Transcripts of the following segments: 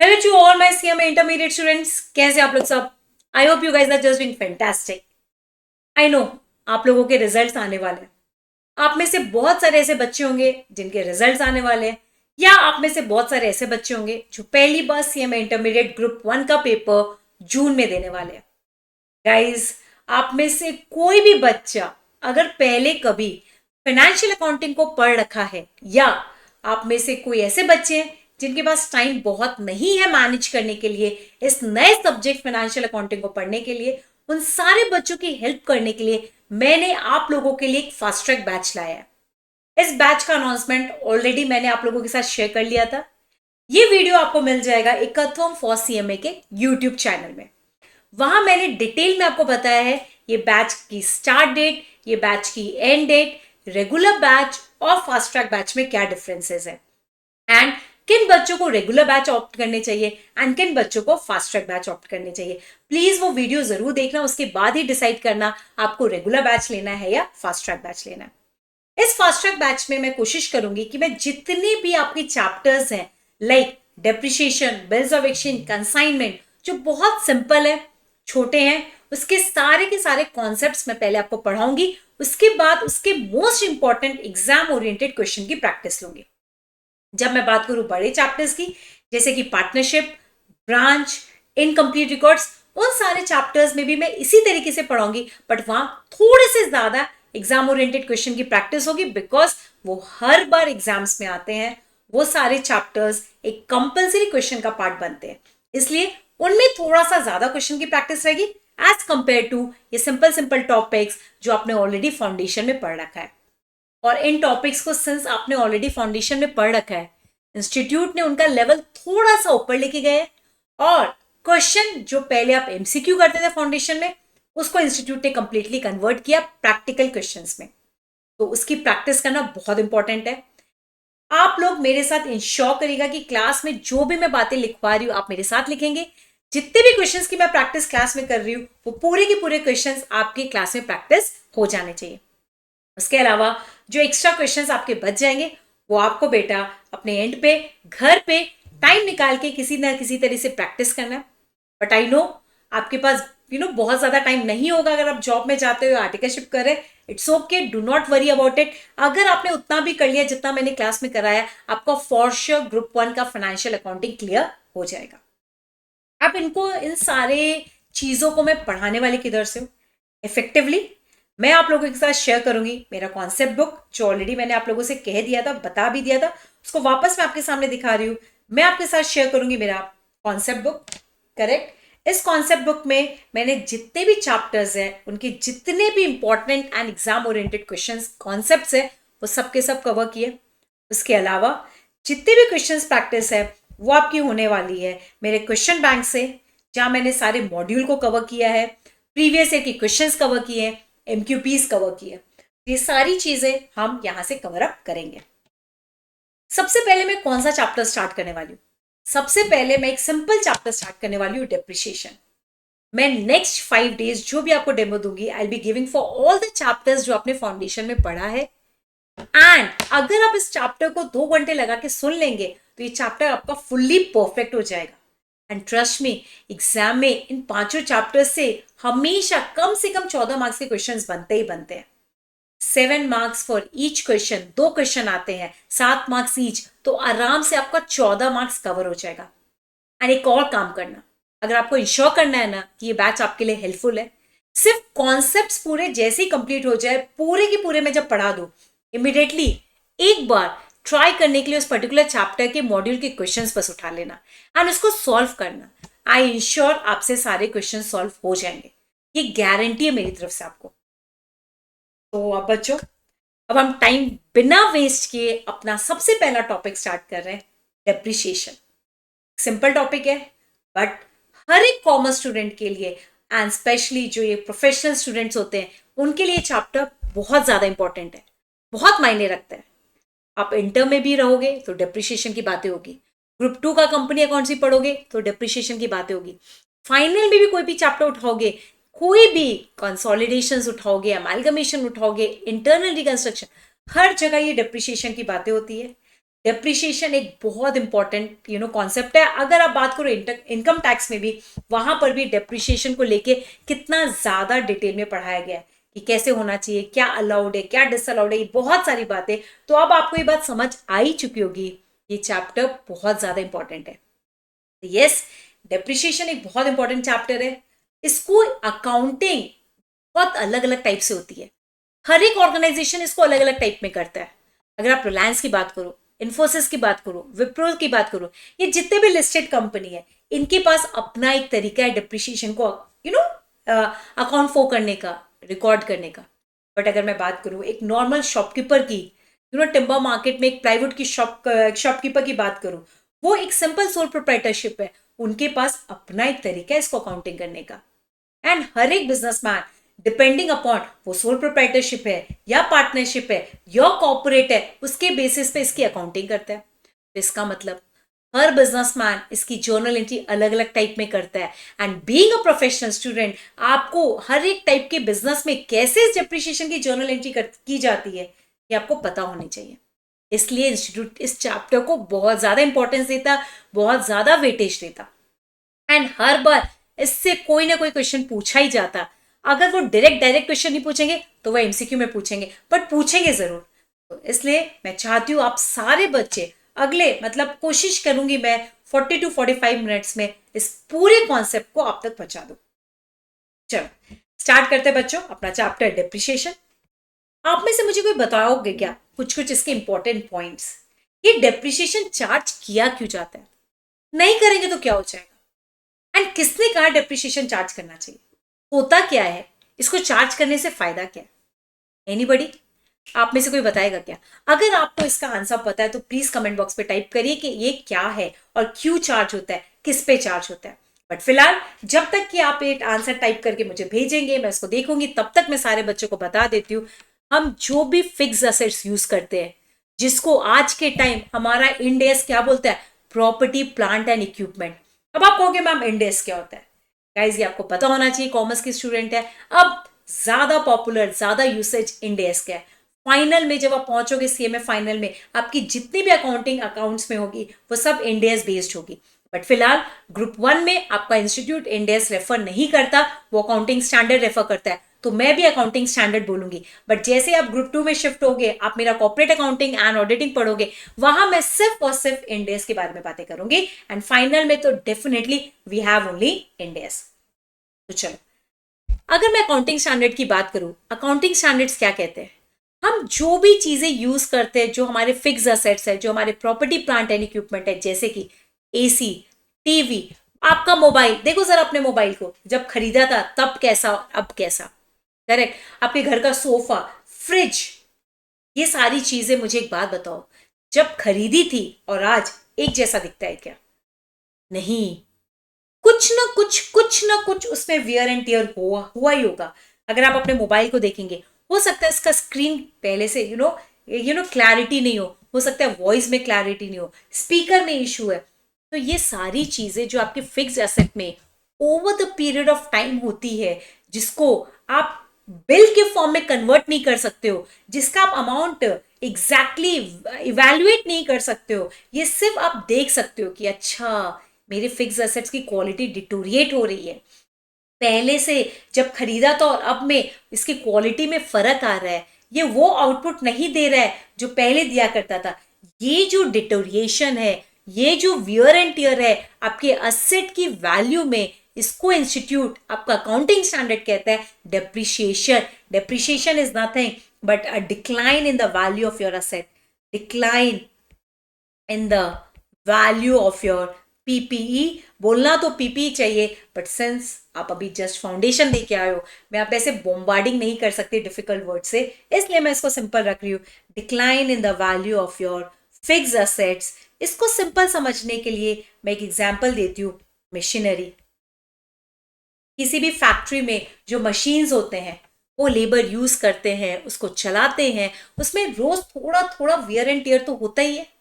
Hello to all my CMA intermediate students. कैसे आप लोग सब? I hope you guys are just doing fantastic. I know आप लोगों के रिजल्ट्स आने वाले हैं. आप में से बहुत सारे ऐसे बच्चे होंगे जिनके रिजल्ट्स आने वाले हैं, या आप में से बहुत सारे ऐसे बच्चे होंगे जो पहली बार सीएमए इंटरमीडिएट ग्रुप 1 का पेपर जून में देने वाले हैं. गाइज, आप में से कोई भी बच्चा अगर पहले कभी फाइनेंशियल अकाउंटिंग को पढ़ रखा है, या आप में से कोई ऐसे बच्चे हैं जिनके पास टाइम बहुत नहीं है मैनेज करने के लिए इस नए सब्जेक्ट फाइनेंशियल अकाउंटिंग को पढ़ने के लिए, उन सारे बच्चों की हेल्प करने के लिए मैंने आप लोगों के लिए एक फास्ट ट्रैक बैच लाया है. इस बैच का अनाउंसमेंट ऑलरेडी मैंने आप लोगों के साथ शेयर कर लिया था. ये वीडियो आपको मिल जाएगा एकत्वम फॉर सीएमए के यूट्यूब चैनल में. वहां मैंने डिटेल में आपको बताया है ये बैच की स्टार्ट डेट, ये बैच की एंड डेट, रेगुलर बैच और फास्ट ट्रैक बैच में क्या डिफरेंसेस है, एंड किन बच्चों को रेगुलर बैच ऑप्ट करने चाहिए एंड किन बच्चों को फास्ट ट्रैक बैच ऑप्ट करने चाहिए. प्लीज वो वीडियो जरूर देखना, उसके बाद ही डिसाइड करना आपको रेगुलर बैच लेना है या फास्ट ट्रैक बैच लेना है. इस फास्ट ट्रैक बैच में मैं कोशिश करूंगी कि मैं जितने भी आपके चैप्टर्स हैं, like depreciation, bills of exchange, consignment, जो बहुत सिंपल है, छोटे हैं, उसके सारे के सारे कॉन्सेप्ट्स मैं पहले आपको पढ़ाऊंगी. उसके बाद उसके most important exam oriented question की प्रैक्टिस लूंगी. जब मैं बात करूं बड़े चैप्टर्स की, जैसे कि पार्टनरशिप, ब्रांच, इनकम्प्लीट रिकॉर्ड्स, उन सारे चैप्टर्स में भी मैं इसी तरीके से पढ़ाऊंगी, बट वहां थोड़े से ज्यादा एग्जाम ओरिएंटेड क्वेश्चन की प्रैक्टिस होगी, बिकॉज वो हर बार एग्जाम्स में आते हैं. वो सारे चैप्टर्स एक कंपल्सरी क्वेश्चन का पार्ट बनते हैं, इसलिए उनमें थोड़ा सा ज्यादा क्वेश्चन की प्रैक्टिस रहेगी एज कंपेयर टू ये सिंपल सिंपल टॉपिक्स जो आपने ऑलरेडी फाउंडेशन में पढ़ रखा है. और इन टॉपिक्स को सिंस आपने ऑलरेडी फाउंडेशन में पढ़ रखा है, इंस्टीट्यूट ने उनका लेवल थोड़ा सा ऊपर लेके गए, और क्वेश्चन जो पहले आप एमसीक्यू करते थे फाउंडेशन में, उसको इंस्टीट्यूट ने कंप्लीटली कन्वर्ट किया प्रैक्टिकल क्वेश्चंस में. तो उसकी प्रैक्टिस करना बहुत इंपॉर्टेंट है. आप लोग मेरे साथ इंश्योर करिएगा कि क्लास में जो भी मैं बातें लिखवा रही हूं आप मेरे साथ लिखेंगे. जितने भी क्वेश्चंस की मैं प्रैक्टिस क्लास में कर रही हूं, वो पूरे के पूरे क्वेश्चंस आपकी क्लास में प्रैक्टिस हो जाने चाहिए. उसके अलावा जो एक्स्ट्रा क्वेश्चंस आपके बच जाएंगे, वो आपको बेटा अपने एंड पे घर पे टाइम निकाल के किसी ना किसी तरह से प्रैक्टिस करना है. बट आई नो आपके पास बहुत ज्यादा टाइम नहीं होगा अगर आप जॉब में जाते हो, आर्टिकलशिप कर रहे हैं. It's okay, do not worry about it. अगर आपने उतना भी कर लिया जितना मैंने क्लास में कराया, आपका फॉर श्योर ग्रुप 1 का फाइनेंशियल अकाउंटिंग क्लियर हो जाएगा. अब इनको इन सारे चीजों को मैं पढ़ाने वाले किधर से हूं इफेक्टिवली, मैं आप लोगों के साथ शेयर करूंगी मेरा कॉन्सेप्ट बुक, जो ऑलरेडी मैंने आप लोगों से कह दिया था, बता भी दिया था. उसको वापस मैं आपके सामने दिखा रही हूं. मैं आपके साथ शेयर करूंगी मेरा कॉन्सेप्ट बुक. करेक्ट. इस कॉन्सेप्ट बुक में मैंने जितने भी चैप्टर्स हैं, उनके जितने भी important and exam oriented questions concepts है, वो सबके सब कवर किए. उसके अलावा जितने भी क्वेश्चंस प्रैक्टिस है वो आपकी होने वाली है मेरे क्वेश्चन बैंक से, जहां मैंने सारे मॉड्यूल को कवर किया है, प्रीवियस ईयर के क्वेश्चंस कवर किए हैं, एमक्यूपीज कवर किए. ये सारी चीजें हम यहां से कवर अप करेंगे. सबसे पहले मैं कौन सा चैप्टर स्टार्ट करने वाली हूं? सबसे पहले मैं एक सिंपल चैप्टर स्टार्ट करने वाली हूं, डेप्रिसिएशन. मैं नेक्स्ट 5 डेज जो भी आपको डेमो दूंगी, I be giving for all the chapters जो आपने फाउंडेशन में पढ़ा है. एंड अगर आप इस चैप्टर को 2 घंटे लगा के सुन लेंगे, तो ये चैप्टर आपका फुल्ली परफेक्ट हो जाएगा. एंड ट्रस्ट मी, एग्जाम में इन 5 चैप्टर्स से हमेशा कम से कम 14 मार्क्स के क्वेश्चंस बनते ही बनते हैं. 7 marks for each question, 2 question आते हैं, 7 मार्क्स ईच, तो आराम से आपका 14 मार्क्स कवर हो जाएगा. एंड एक और काम करना, अगर आपको इंश्योर करना है ना कि ये बैच आपके लिए हेल्पफुल है, सिर्फ कॉन्सेप्ट्स पूरे जैसे ही कंप्लीट हो जाए, पूरे के पूरे मैं जब पढ़ा दूं, इमिडिएटली एक बार ट्राई करने के लिए उस पर्टिकुलर चैप्टर के मॉड्यूल के क्वेश्चंस बस उठा लेना एंड उसको सॉल्व करना. आई इंश्योर आपसे सारे क्वेश्चन सॉल्व हो जाएंगे, ये गारंटी है मेरी तरफ से आपको. तो अब बच्चों, अब हम टाइम बिना वेस्ट किए अपना सबसे पहला टॉपिक स्टार्ट कर रहे हैं, डेप्रिसिएशन. सिंपल टॉपिक है, बट हर एक कॉमर्स स्टूडेंट के लिए एंड स्पेशली जो ये प्रोफेशनल स्टूडेंट्स होते हैं, उनके लिए चैप्टर बहुत ज्यादा इंपॉर्टेंट है, बहुत मायने रखता है. आप इंटर में भी रहोगे तो डेप्रिसिएशन की बातें होगी, ग्रुप 2 का कंपनी अकाउंट्स भी पढ़ोगे तो डेप्रिसिएशन की बातें होगी, फाइनल में भी कोई भी चैप्टर उठाओगे, कोई भी कंसोलिडेशन उठाओगे, अमालगमेशन उठाओगे, इंटरनल रिकंस्ट्रक्शन, हर जगह ये डेप्रिसिएशन की बातें होती है. डेप्रिसिएशन एक बहुत इंपॉर्टेंट कॉन्सेप्ट है। अगर आप बात करो इनकम टैक्स में भी, वहां पर भी डेप्रिसिएशन को लेके कितना ज्यादा डिटेल में पढ़ाया गया है कि कैसे होना चाहिए, क्या अलाउड है, क्या डिसअलाउड है, ये बहुत सारी बातें। तो अब आपको ये बात समझ आ ही चुकी होगी, ये चैप्टर बहुत ज्यादा इंपॉर्टेंट है। यस, डेप्रिसिएशन एक बहुत इंपॉर्टेंट चैप्टर है। इसको अकाउंटिंग बहुत अलग अलग टाइप से होती है, हर एक ऑर्गेनाइजेशन इसको अलग अलग टाइप में करता है। अगर आप रिलायंस की बात करो, इन्फोसिस की बात करो, विप्रो की बात करो, ये जितने भी लिस्टेड कंपनी है, इनके पास अपना एक तरीका है डिप्रिसिएशन को अकाउंट फॉर करने का, रिकॉर्ड करने का। बट अगर मैं बात करूं एक नॉर्मल शॉपकीपर की, टिम्बर मार्केट में एक प्राइवेट की शॉपकीपर की बात करूं, वो एक सिंपल सोल प्रोप्राइटरशिप है, उनके पास अपना एक तरीका है इसको अकाउंटिंग करने का। एंड हर एक बिजनेसमैन डिपेंडिंग अपॉन वो सोल प्रोप्राइटरशिप है या पार्टनरशिप है या कॉर्पोरेट है, उसके बेसिस पे इसकी अकाउंटिंग करता है। तो इसका मतलब हर बिजनेसमैन इसकी जर्नल एंट्री अलग अलग टाइप में करता है। And being a professional student, आपको हर एक टाइप के बिजनेस में कैसे डेप्रिसिएशन की जर्नल एंट्री की जाती है, ये आपको पता होनी चाहिए। इसलिए इंस्टीट्यूट इस चैप्टर को बहुत ज्यादा इंपॉर्टेंस देता, बहुत ज्यादा वेटेज देता। एंड हर बार इससे कोई ना कोई क्वेश्चन पूछा ही जाता। अगर वो डायरेक्ट क्वेश्चन नहीं पूछेंगे तो वो एमसीक्यू में पूछेंगे, बट पूछेंगे जरूर। तो इसलिए मैं चाहती हूँ आप सारे बच्चे अगले कोशिश करूंगी मैं 40 to 45 मिनट्स में इस पूरे कॉन्सेप्ट को आप तक पहुंचा दूं। चलो स्टार्ट करते हैं बच्चों अपना चैप्टर डेप्रिसिएशन। आप में से मुझे कोई बताओगे क्या कुछ कुछ इसके इंपॉर्टेंट पॉइंट्स? ये डेप्रिसिएशन चार्ज किया क्यों जाता है, नहीं करेंगे तो क्या हो जाएगा, एंड किसने कहा डेप्रिसिएशन चार्ज करना चाहिए, होता क्या है, इसको चार्ज करने से फायदा क्या है? एनीबडी? आप में से कोई बताएगा क्या? अगर आपको इसका आंसर पता है तो प्लीज कमेंट बॉक्स पे टाइप करिए कि ये क्या है और क्यों चार्ज होता है, किस पे चार्ज होता है। बट फिलहाल जब तक कि आप एक आंसर टाइप करके मुझे भेजेंगे, मैं उसको देखूंगी, तब तक मैं सारे बच्चों को बता देती हूँ, हम जो भी फिक्स असेट्स यूज करते हैं, जिसको आज के टाइम हमारा इंडेस क्या बोलता है, प्रॉपर्टी प्लांट एंड इक्विपमेंट। अब आप कहोगे मैम इंडेस क्या होता है? गाइज ये आपको पता होना चाहिए, कॉमर्स की स्टूडेंट है। अब ज्यादा पॉपुलर, ज्यादा यूसेज इंडेस का है। फाइनल में जब आप पहुंचोगे सीएमए फाइनल में, आपकी जितनी भी अकाउंटिंग अकाउंट्स में होगी वो सब इंडेस बेस्ड होगी। बट फिलहाल ग्रुप 1 में आपका इंस्टीट्यूट इंडेस रेफर नहीं करता, वो अकाउंटिंग स्टैंडर्ड रेफर करता है। तो मैं भी अकाउंटिंग स्टैंडर्ड बोलूंगी। बट जैसे आप ग्रुप 2 में शिफ्ट होगे, आप मेरा कॉर्पोरेट अकाउंटिंग एंड ऑडिटिंग पढ़ोगे, वहां मैं सिर्फ और सिर्फ इंडेस के बारे में बातें करूंगी। एंड फाइनल में तो डेफिनेटली वी हैव ओनली इंडेस। तो चलो अगर मैं अकाउंटिंग स्टैंडर्ड की बात करूं, अकाउंटिंग स्टैंडर्ड्स क्या कहते हैं? हम जो भी चीजें यूज करते हैं, जो हमारे फिक्स असेट्स है, जो हमारे प्रॉपर्टी प्लांट एंड इक्विपमेंट है, जैसे कि एसी, टीवी, आपका मोबाइल, देखो सर अपने मोबाइल को जब खरीदा था तब कैसा, अब कैसा, करेक्ट? आपके घर का सोफा, फ्रिज, ये सारी चीजें, मुझे एक बात बताओ, जब खरीदी थी और आज एक जैसा दिखता है क्या? नहीं, कुछ ना कुछ उसमें वियर एंड टियर हुआ ही होगा। अगर आप अपने मोबाइल को देखेंगे, हो सकता है इसका स्क्रीन पहले से क्लैरिटी नहीं हो सकता है वॉइस में क्लैरिटी नहीं हो, स्पीकर में इशू है। तो ये सारी चीजें जो आपके फिक्स एसेट में over the period of time होती है, जिसको आप बिल के फॉर्म में कन्वर्ट नहीं कर सकते हो, जिसका आप अमाउंट एग्जैक्टली इवेल्युएट नहीं कर सकते हो, ये सिर्फ आप देख सकते हो कि अच्छा मेरे फिक्स एसेट्स की क्वालिटी डिटोरिएट हो रही है, पहले से जब खरीदा था और अब में इसकी क्वालिटी में फर्क आ रहा है, ये वो आउटपुट नहीं दे रहा है जो पहले दिया करता था। ये जो डिटोरिएशन है, ये जो वियर एंड टियर है आपके असेट की वैल्यू में, इसको इंस्टीट्यूट आपका अकाउंटिंग स्टैंडर्ड कहता है depreciation. Depreciation is nothing but a decline in the value of your asset, decline in the value of your PPE. बोलना तो पीपीई चाहिए, बट सिंस आप अभी जस्ट फाउंडेशन दे के आए हो, मैं आप ऐसे बॉम्बार्डिंग नहीं कर सकती डिफिकल्ट वर्ड से, इसलिए मैं इसको सिंपल रख रही हूँ, decline in the value of your fix assets. इसको सिंपल समझने के लिए मैं एक एग्जांपल देती हूँ, मशीनरी। किसी भी फैक्ट्री में जो मशीन्स होते हैं, वो लेबर यूज करते हैं, उसको चलाते हैं, उसमें रोज थोड़ा थोड़ा वियर एंड टियर तो होता ही है।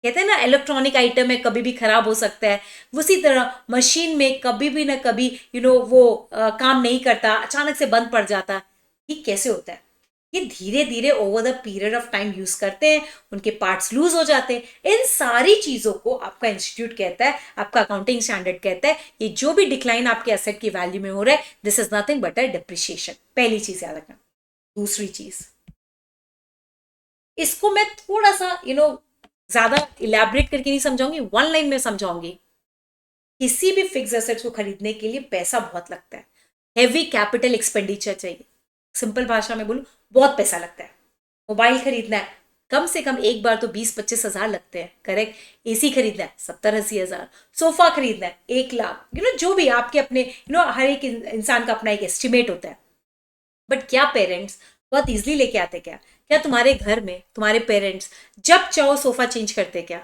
कहते हैं ना इलेक्ट्रॉनिक आइटम है, कभी भी खराब हो सकता है। उसी तरह मशीन में कभी भी ना कभी वो काम नहीं करता, अचानक से बंद पड़ जाता। ये कैसे होता है? ये धीरे धीरे over the period of time use करते हैं, उनके पार्ट्स लूज हो जाते हैं। इन सारी चीजों को आपका इंस्टीट्यूट कहता है, आपका अकाउंटिंग स्टैंडर्ड कहता है, ये जो भी डिक्लाइन आपके एसेट की वैल्यू में हो रहा है, this is nothing but a depreciation. पहली चीज याद रखना। दूसरी चीज, इसको मैं थोड़ा सा ज्यादा इलेबरेट करके नहीं समझाऊंगी, वन लाइन में समझाऊंगी। किसी भी फिक्स एसेट्स को खरीदने के लिए पैसा बहुत लगता है, हेवी कैपिटल एक्सपेंडिचर चाहिए। सिंपल भाषा में बोलूं, बहुत पैसा लगता है। मोबाइल खरीदना है, कम से कम एक बार तो 20-25 हजार लगते हैं, करेक्ट। एसी खरीदना है 70-80 हजार, सोफा खरीदना है 1 लाख, जो भी आपके अपने हर एक इंसान का अपना एक एस्टिमेट होता है। बट क्या पेरेंट्स बहुत इजीली लेके आते क्या? क्या तुम्हारे घर में तुम्हारे पेरेंट्स जब चाहो सोफा चेंज करते क्या?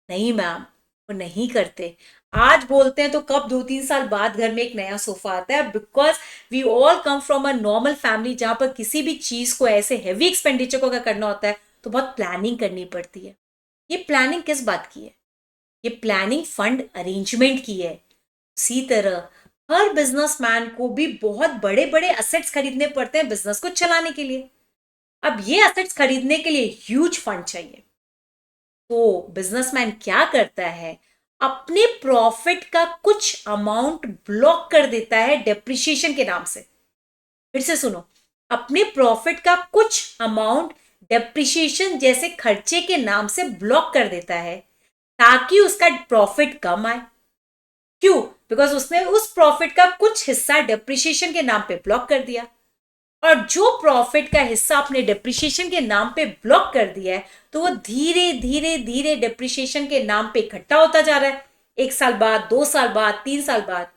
नहीं मैम, वो नहीं करते। आज बोलते हैं तो कब 2-3 साल बाद घर में एक नया सोफा आता है, because we all come from a normal family जहां पर किसी भी चीज को ऐसे हैवी एक्सपेंडिचर को अगर करना होता है तो बहुत प्लानिंग करनी पड़ती है। ये प्लानिंग किस बात की है? ये प्लानिंग फंड अरेंजमेंट की है। उसी तरह हर बिजनेसमैन को भी बहुत बड़े बड़े असेट्स खरीदने पड़ते हैं बिजनेस को चलाने के लिए। अब ये असेट्स खरीदने के लिए ह्यूज फंड चाहिए। तो बिजनेसमैन क्या करता है, अपने प्रॉफिट का कुछ अमाउंट ब्लॉक कर देता है डेप्रिसिएशन के नाम से। फिर से सुनो, अपने प्रॉफिट का कुछ अमाउंट डेप्रिसिएशन जैसे खर्चे के नाम से ब्लॉक कर देता है, ताकि उसका प्रॉफिट कम आए। क्यों? बिकॉज उसने उस प्रॉफिट का कुछ हिस्सा डेप्रिसिएशन के नाम पे ब्लॉक कर दिया, और जो प्रॉफिट का हिस्सा आपने डेप्रिसिएशन के नाम पे ब्लॉक कर दिया है, तो वो धीरे धीरे धीरे डेप्रिसिएशन के नाम पे इकट्ठा होता जा रहा है, 1 साल बाद, 2 साल बाद, 3 साल बाद।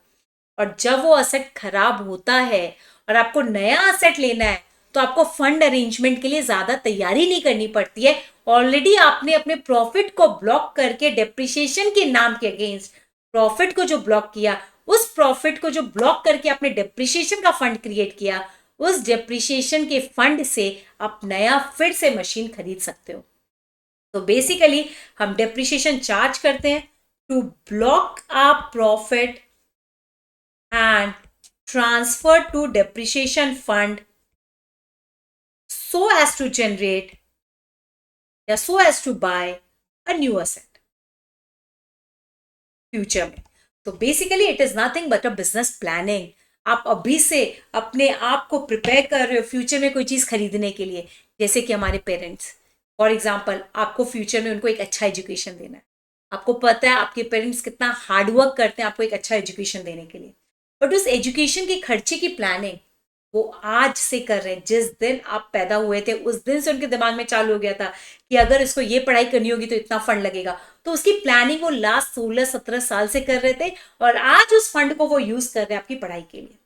और जब वो असेट खराब होता है और आपको नया असेट लेना है, तो आपको फंड अरेंजमेंट के लिए ज्यादा तैयारी नहीं करनी पड़ती है। ऑलरेडी आपने अपने प्रॉफिट को ब्लॉक करके डेप्रिसिएशन के नाम के अगेंस्ट प्रॉफिट को जो ब्लॉक किया, उस प्रॉफिट को जो ब्लॉक करके आपने डेप्रिसिएशन का फंड क्रिएट किया, उस डेप्रिसिएशन के फंड से आप नया फिर से मशीन खरीद सकते हो। तो बेसिकली हम डेप्रिसिएशन चार्ज करते हैं to block our profit and transfer to depreciation fund so as to generate या so as to buy a new asset future में। तो basically it is nothing but a business planning. आप अभी से अपने आप को प्रिपेयर कर रहे हो फ्यूचर में कोई चीज खरीदने के लिए। जैसे कि हमारे पेरेंट्स, फॉर एग्जाम्पल, आपको फ्यूचर में उनको एक अच्छा एजुकेशन देना है। आपको पता है आपके पेरेंट्स कितना हार्डवर्क करते हैं आपको एक अच्छा एजुकेशन देने के लिए, बट उस एजुकेशन के खर्चे की प्लानिंग वो आज से कर रहे हैं। जिस दिन आप पैदा हुए थे उस दिन से उनके दिमाग में चालू हो गया था कि अगर इसको ये पढ़ाई करनी होगी तो इतना फंड लगेगा। तो उसकी प्लानिंग वो लास्ट 16-17 साल से कर रहे थे, और आज उस फंड को वो यूज कर रहे हैं आपकी पढ़ाई के लिए।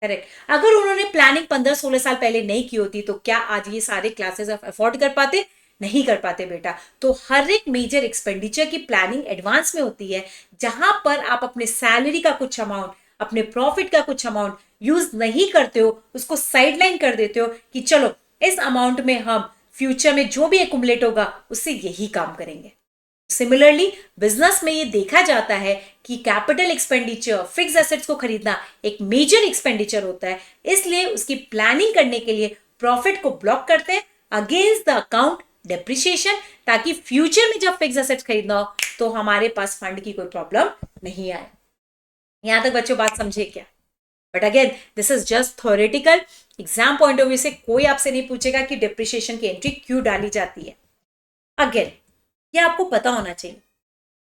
करेक्ट। अगर उन्होंने प्लानिंग 15-16 साल पहले नहीं की होती तो क्या आज ये सारे क्लासेस अफोर्ड कर पाते? नहीं कर पाते बेटा। तो हर एक मेजर एक्सपेंडिचर की प्लानिंग एडवांस में होती है, जहां पर आप अपने सैलरी का कुछ अमाउंट, अपने प्रॉफिट का कुछ अमाउंट यूज नहीं करते हो, उसको साइडलाइन कर देते हो कि चलो इस अमाउंट में हम फ्यूचर में जो भी एक्युमुलेट होगा उससे यही काम करेंगे। सिमिलरली बिजनेस में ये देखा जाता है कि कैपिटल एक्सपेंडिचर, फिक्स एसेट्स को खरीदना एक मेजर एक्सपेंडिचर होता है, इसलिए उसकी प्लानिंग करने के लिए प्रॉफिट को ब्लॉक करते हैं अगेंस्ट द अकाउंट डेप्रिसिएशन, ताकि फ्यूचर में जब फिक्स एसेट्स खरीदना हो तो हमारे पास फंड की कोई प्रॉब्लम नहीं आए। यहां तक बच्चों बात समझे क्या? But again this is just theoretical. Exam point of view से कोई आपसे नहीं पूछेगा कि डेप्रिसिएशन की एंट्री क्यों डाली जाती है। अगेन ये आपको पता होना चाहिए,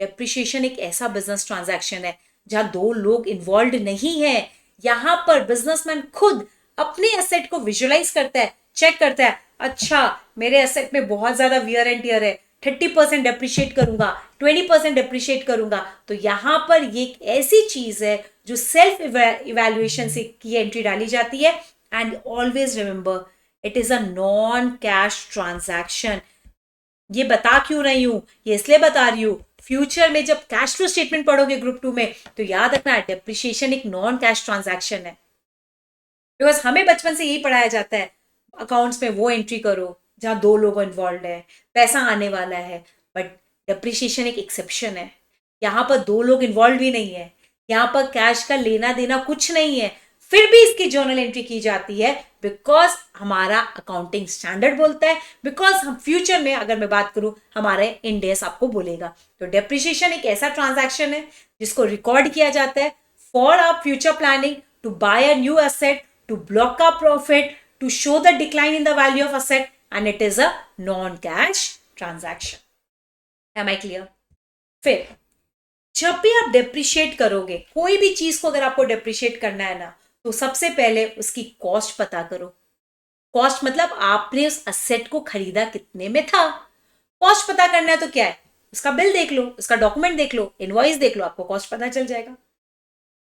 डेप्रिसिएशन एक ऐसा बिजनेस ट्रांजैक्शन है जहां दो लोग इन्वॉल्व नहीं है। यहां पर बिजनेसमैन खुद अपने एसेट को विजुअलाइज करता है, चेक करता है, अच्छा मेरे एसेट में बहुत ज्यादा वियर एंड टियर है, 30% डेप्रिशिएट करूंगा, 20% डेप्रिशिएट करूंगा। तो यहां पर ये एक ऐसी चीज है जो सेल्फ इवैल्यूएशन से की एंट्री डाली जाती है। And always remember, it is a non cash transaction. ये बता क्यों रही हूं? ये इसलिए बता रही हूं, फ्यूचर में जब कैश फ्लो स्टेटमेंट पढ़ोगे ग्रुप 2 में तो याद रखना डेप्रिसिएशन एक नॉन कैश ट्रांजैक्शन है। बिकॉज हमें बचपन से यही पढ़ाया जाता है, अकाउंट्स में वो एंट्री करो जहां दो लोग इन्वॉल्व है, पैसा आने वाला है। बट डेप्रिसिएशन एक एक्सेप्शन है, यहां पर दो लोग इन्वॉल्व भी नहीं है, यहां पर कैश का लेना देना कुछ नहीं है, फिर भी इसकी जर्नल एंट्री की जाती है बिकॉज हमारा अकाउंटिंग स्टैंडर्ड बोलता है, बिकॉज हम फ्यूचर में अगर मैं बात करूं हमारे इंड एस आपको बोलेगा। तो डेप्रिसिएशन एक ऐसा ट्रांजैक्शन है जिसको रिकॉर्ड किया जाता है for our future planning, to buy a new asset, to block our profit, to show the decline in the value of asset, and it is a non cash transaction. Am I clear? फिर जब भी आप depreciate करोगे कोई भी चीज को, अगर आपको डेप्रिशिएट करना है ना, तो सबसे पहले उसकी कॉस्ट पता करो। कॉस्ट मतलब आपने उस असेट को खरीदा कितने में था। कॉस्ट पता करना है तो क्या है, उसका बिल देख लो, उसका डॉक्यूमेंट देख लो, इनवॉइस देख लो, आपको कॉस्ट पता चल जाएगा।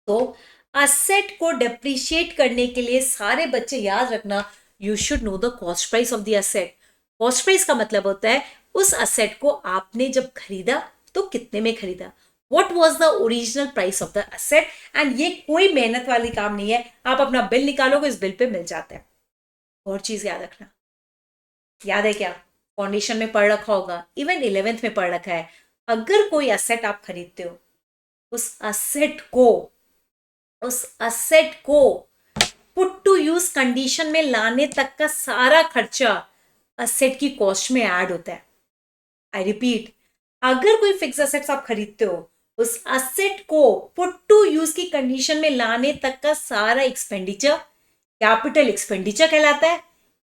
तो असेट को डेप्रिशिएट करने के लिए सारे बच्चे याद रखना, you should know the cost price of the asset. Cost price का मतलब होता है उस असेट को आपने जब खरीदा तो कितने में खरीदा, what was the original price of the asset। And ये कोई मेहनत वाली काम नहीं है, आप अपना बिल निकालोगे इस बिल पे मिल जाता है। और चीज याद रखना, याद है क्या, फाउंडेशन में पढ़ रखा होगा, इवन 11th में पढ़ रखा है, अगर कोई असेट आप खरीदते हो, उस असेट को पुट टू यूज कंडीशन में लाने तक का सारा खर्चा असेट की कॉस्ट में ऐड होता है। आई रिपीट, अगर कोई फिक्स असेट्स आप खरीदते हो, उस असेट को पुट टू यूज की कंडीशन में लाने तक का सारा एक्सपेंडिचर कैपिटल एक्सपेंडिचर कहलाता है।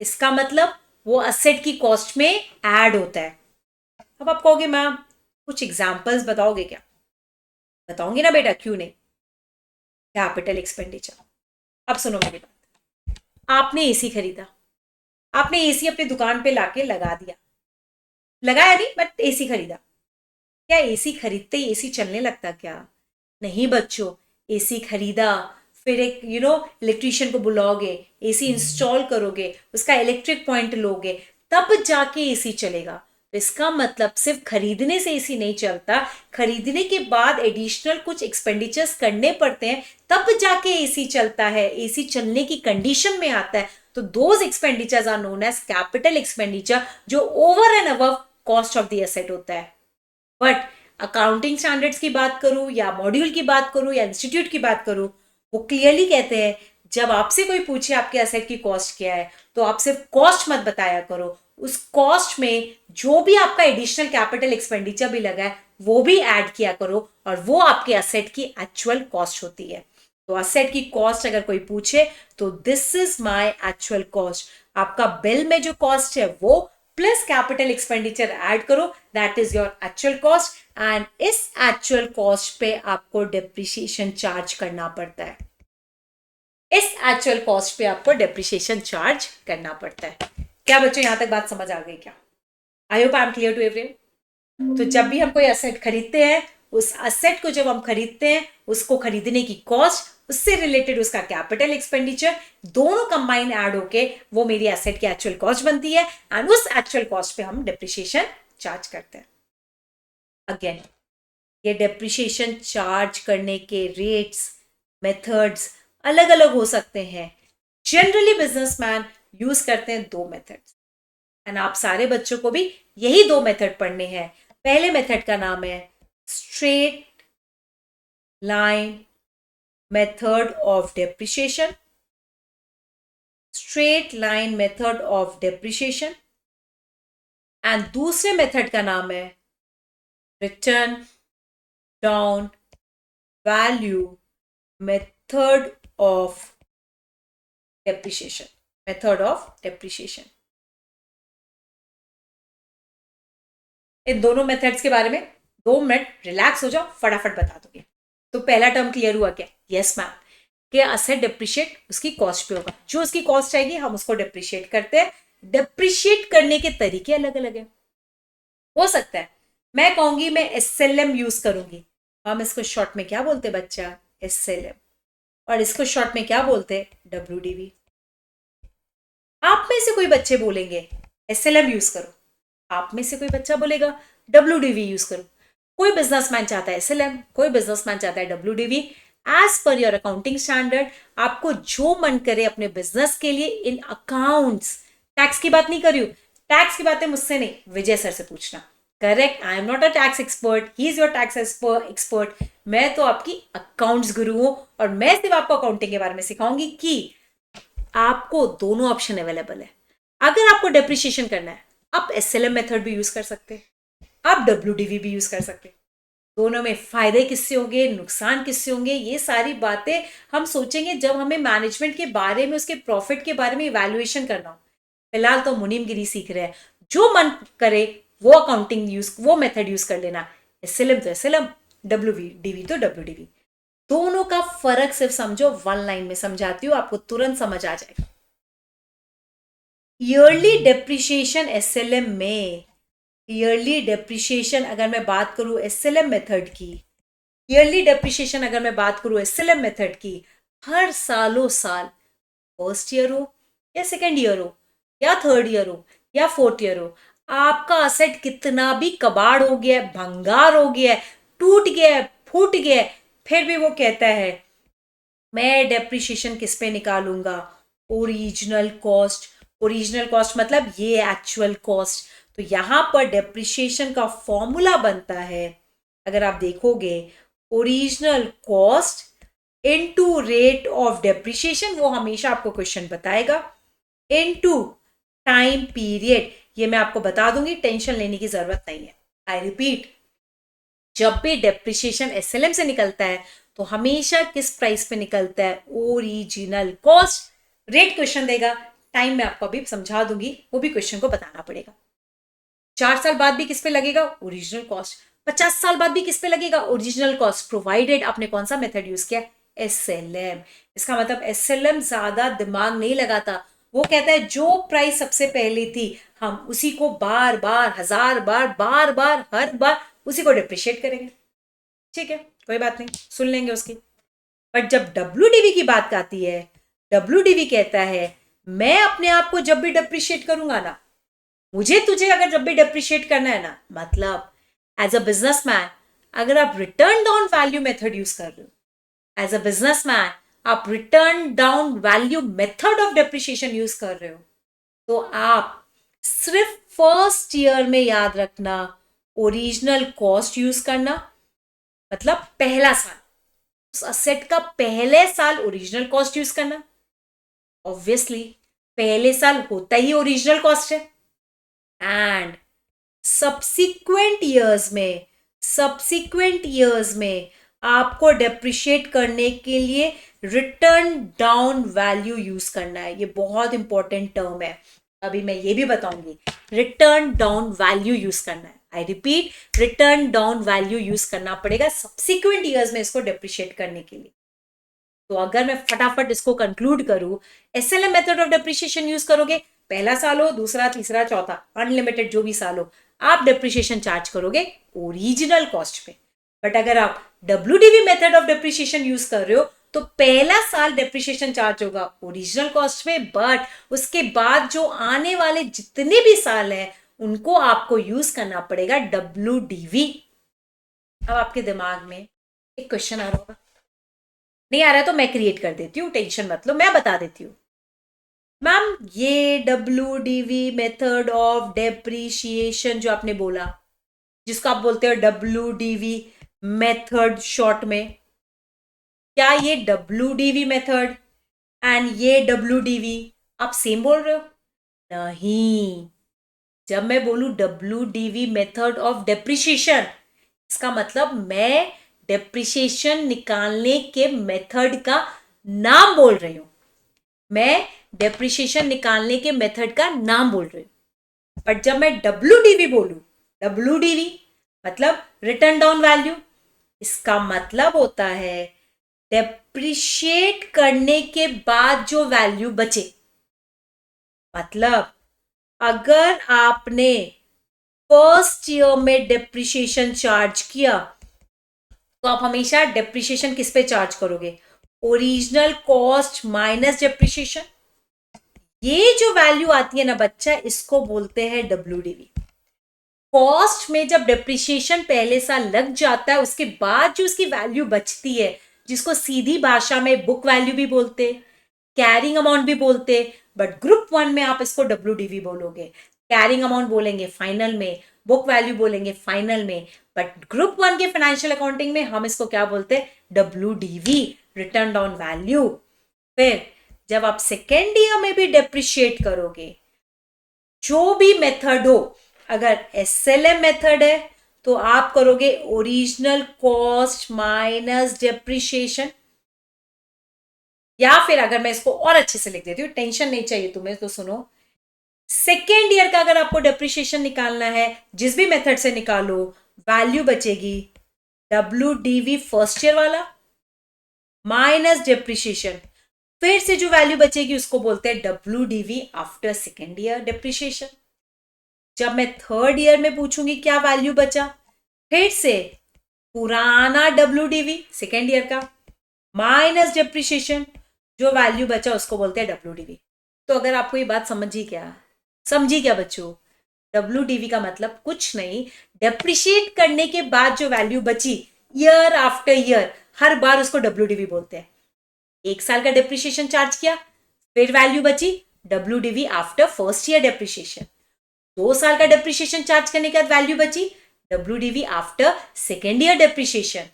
इसका मतलब वो असेट की कॉस्ट में ऐड होता है। अब आप कहोगे मैम कुछ एग्जांपल्स बताओगे क्या? बताऊंगी ना बेटा, क्यों नहीं। कैपिटल एक्सपेंडिचर, अब सुनो मेरी बात। आपने एसी खरीदा, आपने एसी अपनी दुकान पे लाके लगा दिया, लगाया नहीं बट एसी खरीदा। क्या एसी खरीदते ही एसी चलने लगता क्या? नहीं बच्चों, एसी खरीदा, फिर एक इलेक्ट्रीशियन को बुलाओगे, एसी इंस्टॉल करोगे, उसका इलेक्ट्रिक पॉइंट लोगे, तब जाके एसी चलेगा। तो इसका मतलब सिर्फ खरीदने से एसी नहीं चलता, खरीदने के बाद एडिशनल कुछ एक्सपेंडिचर्स करने पड़ते हैं, तब जाके एसी चलता है, एसी चलने की कंडीशन में आता है। तो those expenditures are known as capital expenditure, जो over and above cost of the asset होता है। बट अकाउंटिंग स्टैंडर्ड्स की बात करूं या मॉड्यूल की बात करूं या इंस्टीट्यूट की बात करूं, वो क्लियरली कहते हैं जब आपसे कोई पूछे आपके एसेट की कॉस्ट क्या है, तो आप सिर्फ कॉस्ट मत बताया करो, उस कॉस्ट में जो भी आपका एडिशनल कैपिटल एक्सपेंडिचर भी लगा है वो भी ऐड किया करो, और वो आपके एसेट की एक्चुअल कॉस्ट होती है। तो असेट की कॉस्ट अगर कोई पूछे तो this is my actual cost, आपका बिल में जो कॉस्ट है वो प्लस कैपिटल एक्सपेंडिचर ऐड करो, that is your actual cost. And इस एक्चुअल कॉस्ट पे आपको डेप्रिसिएशन चार्ज करना पड़ता है। इस एक्चुअल कॉस्ट पे आपको डेप्रिसिएशन चार्ज करना पड़ता है। क्या बच्चों यहां तक बात समझ आ गई क्या? I hope I am clear to everyone. तो जब भी हम कोई एसेट खरीदते हैं, उस एसेट को जब हम खरीदते हैं, उसको खरीदने की कॉस्ट, उससे रिलेटेड उसका कैपिटल एक्सपेंडिचर, दोनों कंबाइन ऐड होके वो मेरी एसेट की एक्चुअल कॉस्ट बनती है, एंड उस एक्चुअल कॉस्ट पे हम डेप्रिसिएशन चार्ज करते हैं। अगेन, ये डेप्रिसिएशन चार्ज करने के रेट्स, मेथड्स अलग अलग हो सकते हैं। जनरली बिजनेसमैन यूज करते हैं दो मेथड्स, एंड आप सारे बच्चों को भी यही दो मेथड पढ़ने हैं। पहले मेथड का नाम है straight line method of depreciation, straight line method of depreciation, and दूसरे मेथड का नाम है return down value method of depreciation, method of depreciation. इन दोनों मेथड्स के बारे में 2 मिनट रिलैक्स हो जाओ, फटाफट बता दोगे। तो पहला टर्म क्लियर हुआ क्या? यस मैम, कि असेट डेप्रिशिएट उसकी कॉस्ट पे होगा, जो उसकी कॉस्ट आएगी हम उसको डेप्रिशिएट करते हैं। डेप्रिशिएट करने के तरीके अलग अलग है। हो सकता है मैं कहूंगी मैं एसएलएम यूज करूंगी, हम इसको शॉर्ट में क्या बोलते बच्चा? एसएलएम। और इसको शॉर्ट में क्या बोलते? डब्ल्यूडीवी। आप में से कोई बच्चे बोलेंगे एसएलएम यूज करो, आप में से कोई बच्चा बोलेगा डब्ल्यूडीवी यूज करो। कोई बिजनेसमैन चाहता है एसएलएम, कोई बिजनेसमैन चाहता है WDV. As per your accounting standard आपको जो मन करे अपने बिजनेस के लिए इन अकाउंट्स, टैक्स की बात नहीं कर रही हूं, टैक्स की बातें मुझसे नहीं, विजय सर से पूछना। Correct, I am not a tax expert, he is your tax expert. मैं तो आपकी अकाउंट्स गुरु हूं और मैं सिर्फ आपको अकाउंटिंग के बारे में सिखाऊंगी कि आपको दोनों ऑप्शन अवेलेबल है। अगर आपको डेप्रिसिएशन करना है, आप एसएलएम मेथड भी यूज कर सकते हैं, आप डब्ल्यूडीवी भी यूज कर सकते हैं। दोनों में फायदे किससे होंगे, नुकसान किससे होंगे, ये सारी बातें हम सोचेंगे जब हमें मैनेजमेंट के बारे में, उसके प्रॉफिट के बारे में इवैल्यूएशन करना हो। फिलहाल तो मुनीमगिरी सीख रहे हैं, जो मन करे वो अकाउंटिंग यूज, वो मेथड यूज कर लेना। एसएलएम तो एसएलएम, डब्ल्यूडीवी तो डब्ल्यूडीवी। दोनों का फर्क सिर्फ समझो, वन लाइन में समझाती हूँ, आपको तुरंत समझ आ जाएगा। ईयरली डेप्रिसिएशन एसएलएम में, ईयरली डेप्रिसिएशन अगर मैं बात करूं एसएलएम मेथड की, ईयरली डेप्रिसिएशन अगर मैं बात करूं एसएलएम मेथड की, हर सालों साल, फर्स्ट ईयर हो या सेकेंड ईयर हो या थर्ड ईयर हो या फोर्थ ईयर हो, आपका असेट कितना भी कबाड़ हो गया है, भंगार हो गया है, टूट गया है, फूट गया है, फिर भी वो कहता है मैं डेप्रिसिएशन किस पे निकालूंगा, ओरिजिनल कॉस्ट। ओरिजिनल कॉस्ट मतलब ये एक्चुअल कॉस्ट। तो यहां पर डेप्रिसिएशन का फॉर्मूला बनता है, अगर आप देखोगे, original cost into rate of depreciation, वो हमेशा आपको क्वेश्चन बताएगा, इनटू टाइम पीरियड। ये मैं आपको बता दूंगी, टेंशन लेने की जरूरत नहीं है। आई रिपीट, जब भी डेप्रिसिएशन एसएलएम से निकलता है तो हमेशा किस प्राइस पे निकलता है, ओरिजिनल कॉस्ट। रेट क्वेश्चन देगा, टाइम में आपको अभी समझा दूंगी, वो भी क्वेश्चन को बताना पड़ेगा। 4 साल बाद भी किस पे लगेगा, ओरिजिनल कॉस्ट। 50 साल बाद भी किस पे लगेगा, ओरिजिनल कॉस्ट, प्रोवाइडेड आपने कौन सा मेथड यूज किया, एसएलएम। इसका मतलब एसएलएम ज्यादा दिमाग नहीं लगाता, वो कहता है जो प्राइस सबसे पहले थी हम उसी को बार बार, हजार बार, बार बार, हर बार उसी को डिप्रिशिएट करेंगे। ठीक है, कोई बात नहीं, सुन लेंगे उसकी। बट जब डब्ल्यूडीवी की बात आती है, डब्ल्यूडीवी कहता है मैं अपने आप को जब भी डिप्रिशिएट करूंगा ना, मुझे तुझे अगर जब भी डिप्रिशिएट करना है ना, मतलब एज अ बिजनेसमैन अगर आप return down value method use कर रहे हो, एज अ बिजनेसमैन आप return down value method of depreciation use कर रहे हो, तो आप सिर्फ फर्स्ट ईयर में याद रखना, ओरिजिनल कॉस्ट यूज करना, मतलब पहला साल, उस असेट का पहले साल ओरिजिनल कॉस्ट यूज करना। ऑब्वियसली पहले साल होता ही ओरिजिनल कॉस्ट है, एंड सब्सिक्वेंट ईयर्स में आपको डेप्रिशिएट करने के लिए रिटर्न डाउन वैल्यू यूज करना है। ये बहुत इंपॉर्टेंट टर्म है, अभी मैं ये भी बताऊंगी। रिटर्न डाउन वैल्यू यूज करना है, I repeat, return down value use करना पड़ेगा सब्सिक्वेंट ईयर्स में इसको डेप्रिशिएट करने के लिए। तो अगर मैं फटाफट इसको कंक्लूड करूं, SLM method of depreciation use करोगे, पहला साल हो, दूसरा, तीसरा, चौथा, अनलिमिटेड जो भी साल हो, आप डेप्रिशिएशन चार्ज करोगे ओरिजिनल कॉस्ट पे। बट अगर आप WDV method of depreciation use कर रहे हो तो पहला साल डेप्रिशिएशन चार्ज होगा ओरिजिनल कॉस्ट में, बट उसके बाद जो आने वाले जितने भी साल हैं उनको आपको यूज करना पड़ेगा डब्ल्यूडीवी। अब आपके दिमाग में एक क्वेश्चन आ रहा होगा, नहीं आ रहा है तो मैं क्रिएट कर देती हूँ, टेंशन मत लो, मैं बता देती हूँ। मैम ये डब्ल्यूडीवी मेथड ऑफ डेप्रिशिएशन जो आपने बोला, जिसको आप बोलते हो डब्ल्यूडीवी मेथड शॉर्ट में, क्या ये डब्ल्यूडीवी मेथड एंड ये डब्ल्यूडीवी आप सेम बोल रहे हो? नहीं, जब मैं बोलूं डब्ल्यूडीवी मेथड ऑफ डेप्रिशिएशन, इसका मतलब मैं डेप्रिशिएशन निकालने के मेथड का नाम बोल रही हूं, मैं डेप्रिशिएशन निकालने के मेथड का नाम बोल रही हूं। बट जब मैं डब्ल्यूडीवी बोलूं, डब्ल्यूडीवी मतलब रिटर्न डाउन वैल्यू, इसका मतलब होता है डेप्रिशिएट करने के बाद जो वैल्यू बचे। मतलब अगर आपने फर्स्ट ईयर में डेप्रिशिएशन चार्ज किया तो आप हमेशा डेप्रिशिएशन किस पे चार्ज करोगे, ओरिजिनल कॉस्ट माइनस डेप्रिशिएशन। ये जो वैल्यू आती है ना बच्चा, इसको बोलते हैं डब्ल्यूडीवी। कॉस्ट में जब डेप्रिशिएशन पहले साल लग जाता है, उसके बाद जो उसकी वैल्यू बचती है, जिसको सीधी भाषा में बुक वैल्यू भी बोलते, कैरिंग अमाउंट भी बोलते, बट ग्रुप 1 में आप इसको डब्ल्यूडीवी बोलोगे। कैरिंग अमाउंट बोलेंगे फाइनल में, बुक वैल्यू बोलेंगे फाइनल में, बट ग्रुप 1 के फाइनेंशियल अकाउंटिंग में हम इसको क्या बोलते हैं, WDV, रिटर्न डाउन वैल्यू। फिर जब आप सेकेंड ईयर में भी डेप्रिशिएट करोगे, जो भी मेथड हो, अगर SLM मेथड है तो आप करोगे ओरिजिनल कॉस्ट माइनस डेप्रिशिएशन, या फिर अगर मैं इसको और अच्छे से लिख देती हूँ, टेंशन नहीं चाहिए तुम्हें तो सुनो, सेकेंड ईयर का अगर आपको डेप्रिशिएशन निकालना है, जिस भी मेथड से निकालो, वैल्यू बचेगी WDV फर्स्ट ईयर वाला माइनस डेप्रिशिएशन, फिर से जो वैल्यू बचेगी उसको बोलते हैं WDV after second year depreciation. जब मैं थर्ड ईयर में पूछूंगी क्या वैल्यू बचा, फिर से पुराना WDV सेकेंड ईयर का माइनस डेप्रिशिएशन, जो वैल्यू बचा उसको बोलते हैं WDV। तो अगर आपको ये बात समझी क्या बच्चों, WDV का मतलब कुछ नहीं, डेप्रिशिएट करने के बाद जो वैल्यू बची ईयर आफ्टर ईयर, हर बार उसको WDV बोलते हैं। एक साल का डेप्रिशिएशन चार्ज किया, फिर वैल्यू बची WDV after first year depreciation. 2 साल का डेप्रिशिएशन चार्ज करने के बाद वैल्यू बची WDV after second year depreciation.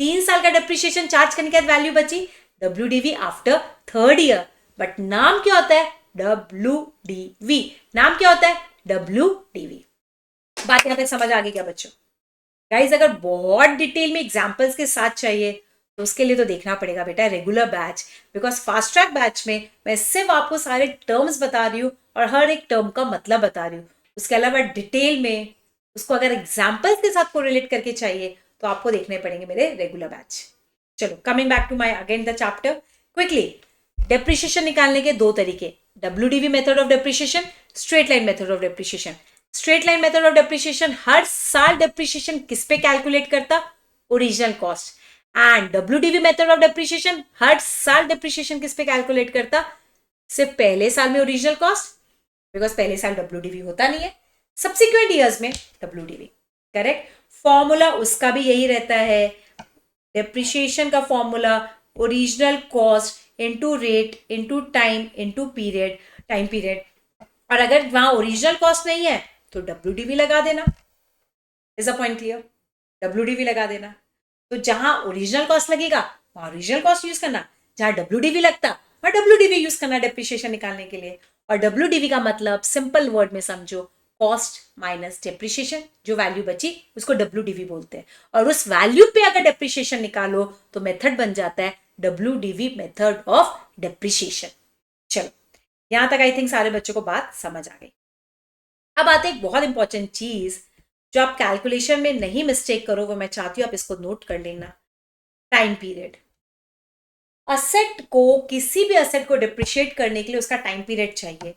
3 साल का डेप्रिशिएशन चार्ज करने के बाद वैल्यू बची WDV after third year. But नाम क्या होता है, WDV। नाम क्या होता है, WDV। बात यहां तक समझ आ गई क्या बच्चों? गाइज अगर बहुत डिटेल में एग्जांपल्स के साथ चाहिए तो उसके लिए तो देखना पड़ेगा बेटा regular batch, because fast track batch में मैं सिर्फ आपको सारे टर्म्स बता रही हूँ और हर एक टर्म का मतलब बता रही हूँ। उसके अलावा डिटेल में उसको अगर एग्जाम्पल्स के साथ कोरिलेट करके चाहिए तो आपको देखने पड़ेंगे मेरे रेगुलर बैच। चलो coming back to my again the chapter quickly. Depreciation निकालने के 2 तरीके, WDV method of depreciation, straight line method of depreciation. Straight line method of depreciation हर साल डेप्रिशिएशन किस पे कैलकुलेट करता, original cost. And WDV method of depreciation हर साल डेप्रिशिएशन किस पे कैलकुलेट करता, सिर्फ पहले साल में ओरिजिनल कॉस्ट, बिकॉज पहले साल WDV होता नहीं है, सब्सिक्वेंट ईयर्स में WDV। करेक्ट, फॉर्मूला उसका भी यही रहता है, डेप्रिशिएशन का formula original cost into rate into time into period, time period. और अगर वहां ओरिजिनल कॉस्ट नहीं है तो WDV लगा देना। Is a point clear? WDV लगा देना। तो जहां ओरिजिनल कॉस्ट लगेगा वहां ओरिजिनल कॉस्ट यूज करना, जहां WDV लगता वहां WDV यूज करना डेप्रिशिएशन निकालने के लिए। और WDV का मतलब सिंपल वर्ड में समझो, कॉस्ट माइनस डेप्रिशिएशन, जो वैल्यू बची उसको WDV बोलते हैं। और उस वैल्यू पे अगर डेप्रिशिएशन निकालो तो मेथड बन जाता है WDV मेथड ऑफ डेप्रिशिएशन। चलो यहां तक आई थिंक सारे बच्चों को बात समझ आ गई। अब आते एक बहुत इंपॉर्टेंट चीज जो आप कैलकुलेशन में नहीं मिस्टेक करो, वो मैं चाहती हूँ आप इसको नोट कर लेना, टाइम पीरियड। असेट को, किसी भी असेट को डिप्रिशिएट करने के लिए उसका टाइम पीरियड चाहिए।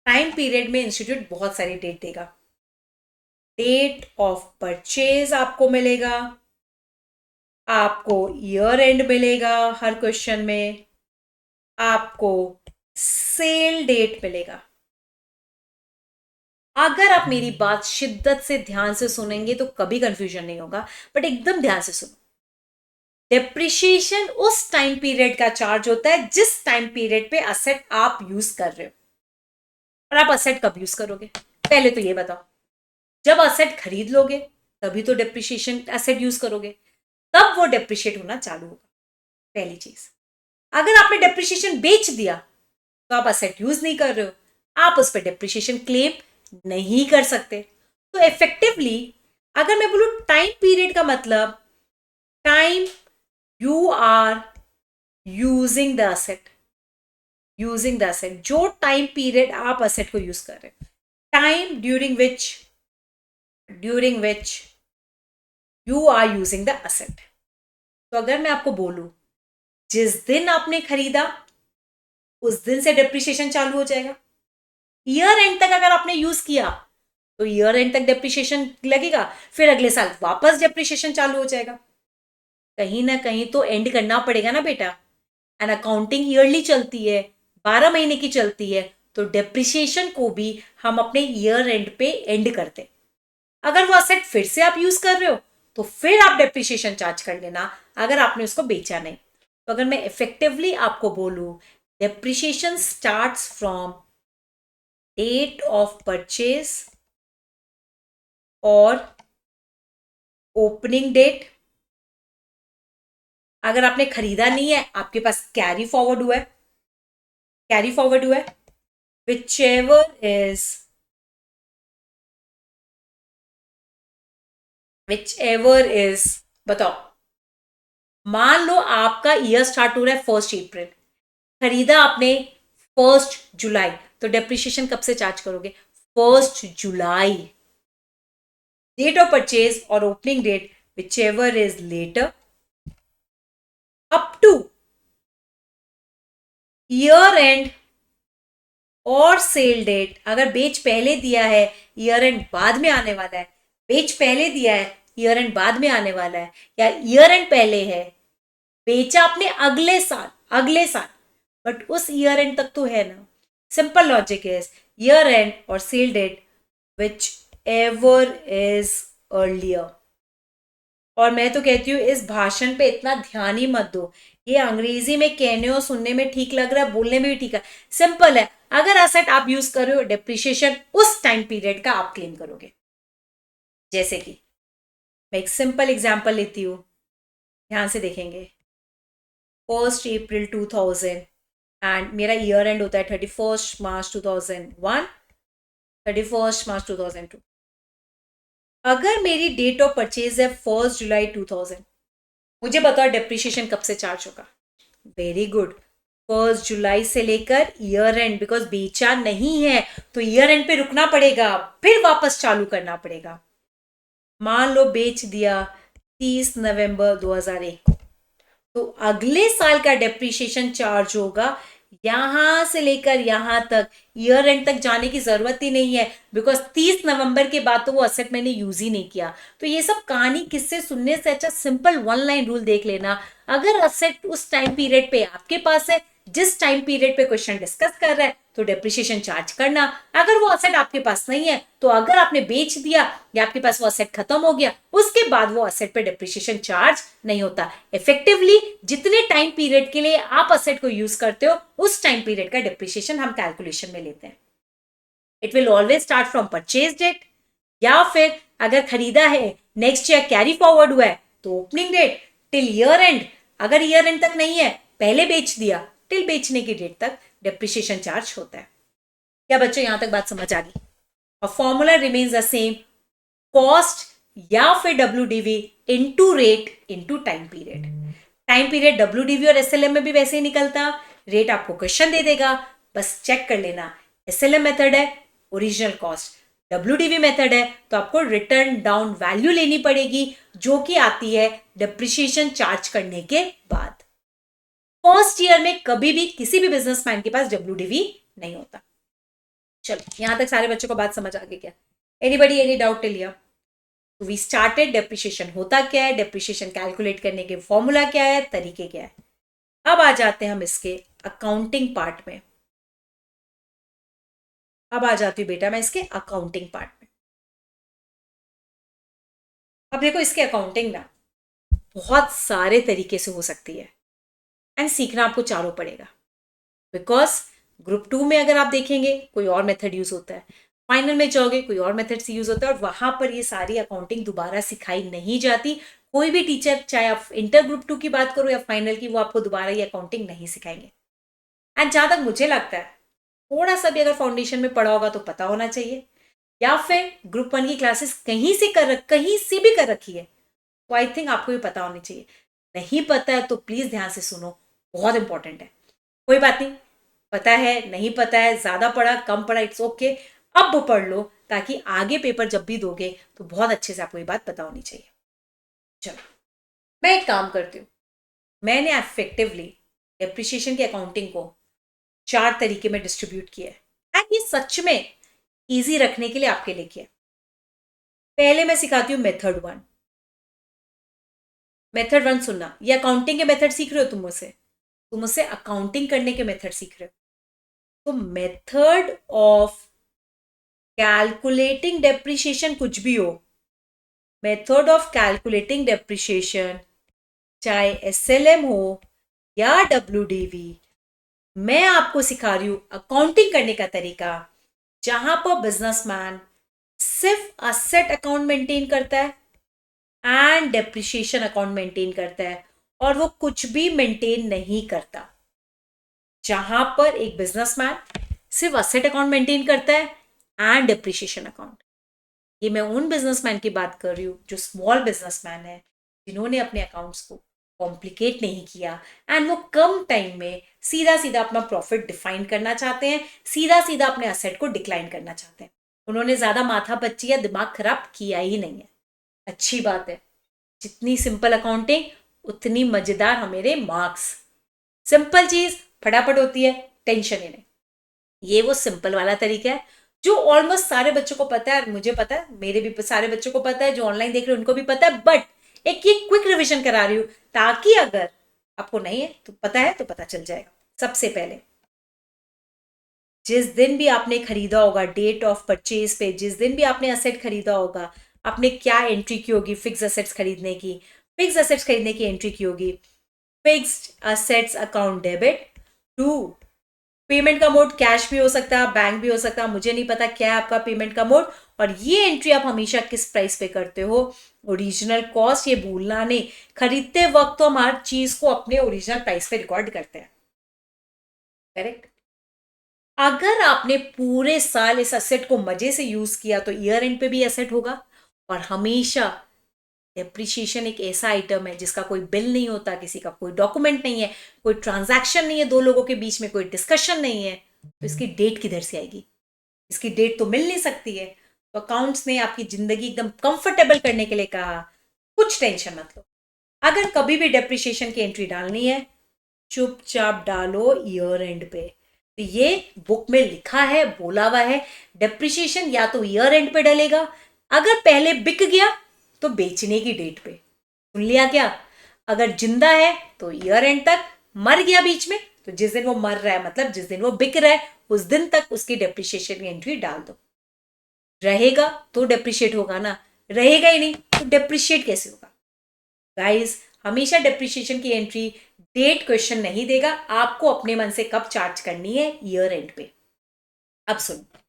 टाइम पीरियड में इंस्टीट्यूट बहुत सारी डेट देगा। डेट ऑफ परचेज आपको मिलेगा, आपको ईयर एंड मिलेगा हर क्वेश्चन में, आपको सेल डेट मिलेगा। अगर आप मेरी बात शिद्दत से ध्यान से सुनेंगे तो कभी कंफ्यूजन नहीं होगा, बट एकदम ध्यान से सुनो। डेप्रिशिएशन उस टाइम पीरियड का चार्ज होता है जिस टाइम पीरियड पे असेट आप यूज कर रहे हो। और आप असेट कब यूज करोगे, पहले तो ये बताओ। जब असेट खरीद लोगे तभी तो डेप्रिशिएशन असेट यूज करोगे, तब वो डेप्रिशिएट होना चालू होगा, पहली चीज। अगर आपने डेप्रिशिएशन बेच दिया तो आप असेट यूज नहीं कर रहे हो, आप उस पर डेप्रिशिएशन क्लेम नहीं कर सकते। तो इफेक्टिवली अगर मैं बोलूं टाइम पीरियड का मतलब, time you are using the asset, using the asset, जो टाइम पीरियड आप असेट को यूज कर रहे हैं, time during which you are using the asset. तो अगर मैं आपको बोलूं जिस दिन आपने खरीदा उस दिन से डेप्रिशिएशन चालू हो जाएगा। ईयर एंड तक अगर आपने यूज किया तो ईयर एंड तक डेप्रिशिएशन लगेगा, फिर अगले साल वापस डेप्रिशिएशन चालू हो जाएगा। कहीं ना कहीं तो एंड करना पड़ेगा ना बेटा, एंड अकाउंटिंग ईयरली चलती है, 12 महीने की चलती है, तो डेप्रिशिएशन को भी हम अपने ईयर एंड पे एंड करते। अगर वो असेट फिर से आप यूज कर रहे हो तो फिर आप डेप्रिशिएशन चार्ज कर लेना, अगर आपने उसको बेचा नहीं। तो अगर मैं इफेक्टिवली आपको बोलूं, depreciation starts from date of purchase और ओपनिंग डेट। अगर आपने खरीदा नहीं है, आपके पास कैरी फॉरवर्ड हुआ है, कैरी फॉरवर्ड हुआ है, whichever is whichever is बताओ, मान लो आपका ईयर स्टार्ट हो रहा है 1 अप्रैल, खरीदा आपने 1 जुलाई, तो डेप्रिसिएशन कब से चार्ज करोगे? 1 जुलाई। डेट ऑफ परचेज और opening date whichever is later up to year end और सेल डेट। अगर बेच पहले दिया है, ईयर एंड बाद में आने वाला है, बेच पहले दिया है, ईयर एंड बाद में आने वाला है, या ईयर एंड पहले है, बेचा आपने अगले साल बट उस ईयर एंड तक तो है ना। सिंपल लॉजिक है, ईयर एंड और sale date whichever is earlier. और मैं तो कहती हूँ इस भाषण पे इतना ध्यान ही मत दो, ये अंग्रेजी में कहने और सुनने में ठीक लग रहा है, बोलने में भी ठीक है, सिंपल है। अगर असेट आप यूज कर रहे हो, डेप्रिसिएशन उस टाइम पीरियड का आप क्लेम करोगे। जैसे कि मैं एक सिंपल एग्जांपल लेती हूँ, ध्यान से देखेंगे। 1 अप्रैल 2000 एंड मेरा ईयर एंड होता है 31 मार्च 2001, 31 मार्च 2002। अगर मेरी डेट ऑफ परचेज है 1 जुलाई 2000, मुझे बताओ डेप्रिसिएशन कब से चार्ज होगा? वेरी गुड, 1 जुलाई से लेकर ईयर एंड, बिकॉज बेचा नहीं है तो ईयर एंड पे रुकना पड़ेगा, फिर वापस चालू करना पड़ेगा। मान लो बेच दिया 30 नवंबर 2001 को, तो अगले साल का डेप्रिसिएशन चार्ज होगा यहां से लेकर यहां तक, ईयर एंड तक जाने की जरूरत ही नहीं है, बिकॉज 30 नवंबर के बाद तो वो असेट मैंने यूज ही नहीं किया। तो ये सब कहानी किससे सुनने से अच्छा सिंपल 1 लाइन रूल देख लेना। अगर असेट उस टाइम पीरियड पे आपके पास है, जिस टाइम पीरियड पे क्वेश्चन डिस्कस कर रहा है, तो डेप्रिसिएशन चार्ज करना। अगर वो असेट आपके पास नहीं है, तो अगर आपने बेच दिया या आपके पास वो असेट खत्म हो गया, उसके बाद वो असेट पे डेप्रिसिएशन चार्ज नहीं होता। इफेक्टिवली जितने टाइम पीरियड के लिए आप असेट को यूज करते हो, उस टाइम पीरियड का डेप्रिसिएशन हम कैलकुलेशन में लेते हैं। It will always start from purchase date, या फिर अगर खरीदा है नेक्स्ट ईयर कैरी फॉरवर्ड हुआ है तो opening date till year end. अगर ईयर एंड तक नहीं है, पहले बेच दिया, टिल बेचने की डेट तक डेप्रिसिएशन चार्ज होता है। क्या बच्चों यहां तक बात समझ आ गई? और formula remains the same, cost या फिर WDV into rate into time period. Time period WDV और एसएलएम में भी वैसे ही निकलता, रेट आपको क्वेश्चन दे देगा, बस चेक कर लेना। एसएलएम मेथड है ओरिजिनल कॉस्ट, डब्ल्यूडीवी मेथड है तो आपको रिटर्न डाउन वैल्यू लेनी पड़ेगी, जो कि आती है डेप्रिसिएशन चार्ज करने के बाद। फर्स्ट ईयर में कभी भी किसी भी बिजनेसमैन के पास डब्ल्यूडीवी नहीं होता। चलो यहां तक सारे बच्चों को बात समझ आ गई क्या? Anybody any doubt till here? तो वी स्टार्टेड डेप्रिसिएशन होता क्या है, डेप्रिसिएशन कैलकुलेट करने के फॉर्मूला क्या है, तरीके क्या है। अब आ जाते हैं हम इसके अकाउंटिंग पार्ट में। अब आ जाती हूँ बेटा मैं इसके अकाउंटिंग पार्ट में। अब देखो इसके अकाउंटिंग ना बहुत सारे तरीके से हो सकती है, एंड सीखना आपको चारों पड़ेगा। बिकॉज ग्रुप 2 में अगर आप देखेंगे कोई और मेथड यूज होता है, फाइनल में जाओगे कोई और मेथड से यूज होता है, और वहां पर ये सारी अकाउंटिंग दोबारा सिखाई नहीं जाती। कोई भी टीचर, चाहे आप इंटर ग्रुप 2 की बात करो या फाइनल की, वो आपको दोबारा ये अकाउंटिंग नहीं सिखाएंगे। एंड जहां तक मुझे लगता है थोड़ा सा भी अगर फाउंडेशन में पढ़ा होगा तो पता होना चाहिए, या फिर ग्रुप 1 की क्लासेस कहीं से भी कर रखी है, तो आई थिंक आपको भी पता होनी चाहिए। नहीं पता है तो प्लीज ध्यान से सुनो, बहुत इंपॉर्टेंट है। कोई बात नहीं, पता है नहीं पता है, ज्यादा पढ़ा कम पढ़ा, इट्स ओके, अब पढ़ लो, ताकि आगे पेपर जब भी दोगे तो बहुत अच्छे से आपको ये बात पता होनी चाहिए। चलो मैं एक काम करती हूँ, मैंने इफेक्टिवली डेप्रिसिएशन की अकाउंटिंग को 4 तरीके में डिस्ट्रीब्यूट किया है, एंड ये सच में इजी रखने के लिए आपके लिए किया। पहले मैं सिखाती हूँ मेथड 1। मेथड 1 सुनना, ये अकाउंटिंग के मेथड सीख रहे हो तुम मुझसे अकाउंटिंग करने के मेथड सीख रहे हो। तो मेथड ऑफ कैलकुलेटिंग डेप्रिसिएशन कुछ भी हो, मेथड ऑफ कैलकुलेटिंग डेप्रिसिएशन चाहे एसएलएम हो या डब्ल्यूडीवी, मैं आपको सिखा रही हूं अकाउंटिंग करने का तरीका, जहां पर बिजनेसमैन सिर्फ असेट अकाउंट मेंटेन करता है एंड डेप्रिसिएशन अकाउंट मेंटेन करता है, और वो कुछ भी मेंटेन नहीं करता। जहां पर एक बिजनेसमैन सिर्फ असेट अकाउंट मेंटेन करता है एंड डेप्रिसिएशन अकाउंट, ये मैं उन बिजनेसमैन की बात कर रही हूँ जो स्मॉल बिजनेसमैन है, जिन्होंने अपने अकाउंट्स को कॉम्प्लिकेट नहीं किया एंड वो कम टाइम में सीधा सीधा अपना प्रॉफिट डिफाइन करना चाहते हैं, सीधा सीधा अपने असेट को डिक्लाइन करना चाहते हैं। उन्होंने ज्यादा माथा पच्ची या दिमाग खराब किया ही नहीं है। अच्छी बात है, जितनी सिंपल अकाउंटिंग उतनी मजेदार हमारे मार्क्स। सिंपल चीज फटाफट होती है, टेंशन ही नहीं। ये वो सिंपल वाला तरीका है जो ऑलमोस्ट सारे बच्चों को पता है, मुझे पता है, मेरे भी सारे बच्चों को पता है, जो ऑनलाइन देख रहे हैं उनको भी पता है, बट एक ये क्विक रिवीजन करा रही हूं ताकि अगर आपको नहीं है तो पता है तो पता चल जाएगा। सबसे पहले, जिस दिन भी आपने खरीदा होगा, डेट ऑफ परचेज पे जिस दिन भी आपने असेट खरीदा होगा, आपने क्या एंट्री की होगी? फिक्स असेट्स खरीदने की, फिक्स असेट्स खरीदने की एंट्री की होगी fixed assets account debit to, payment का मोड कैश भी हो सकता है, बैंक भी हो सकता है, मुझे नहीं पता क्या है आपका पेमेंट का मोड। और ये एंट्री आप हमेशा किस प्राइस पे करते हो? ओरिजिनल कॉस्ट, ये भूलना नहीं। खरीदते वक्त तो हम हर चीज को अपने ओरिजिनल प्राइस पे रिकॉर्ड करते हैं, करेक्ट? अगर आपने पूरे साल इस एसेट को मजे से यूज किया तो ईयर एंड पे भी एसेट होगा। और हमेशा डेप्रिसिएशन एक ऐसा आइटम है जिसका कोई बिल नहीं होता, किसी का कोई डॉक्यूमेंट नहीं है, कोई ट्रांजैक्शन नहीं है, दो लोगों के बीच में कोई डिस्कशन नहीं है, तो इसकी डेट किधर से आएगी? इसकी डेट तो मिल नहीं सकती है। तो अकाउंट्स ने आपकी जिंदगी एकदम कंफर्टेबल करने के लिए कहा, कुछ टेंशन मत लो। अगर कभी भी डेप्रिसिएशन की एंट्री डालनी है, चुपचाप डालो ईयर एंड पे। तो ये बुक में लिखा है, बोला हुआ है, डेप्रिसिएशन या तो ईयर एंड पे डलेगा, अगर पहले बिक गया तो बेचने की डेट पे। सुन लिया क्या? अगर जिंदा है तो ईयर एंड तक, मर गया बीच में तो जिस दिन वो मर रहा है, मतलब जिस दिन वो बिक रहा है उस दिन तक उसकी डेप्रिसिएशन की एंट्री डाल दो। रहेगा तो डेप्रिशिएट होगा ना, रहेगा ही नहीं तो डेप्रिशिएट कैसे होगा? गाइस, हमेशा डेप्रिसिएशन की एंट्री डेट क्वेश्चन नहीं देगा, आपको अपने मन से कब चार्ज करनी है? ईयर एंड पे। अब सुनो,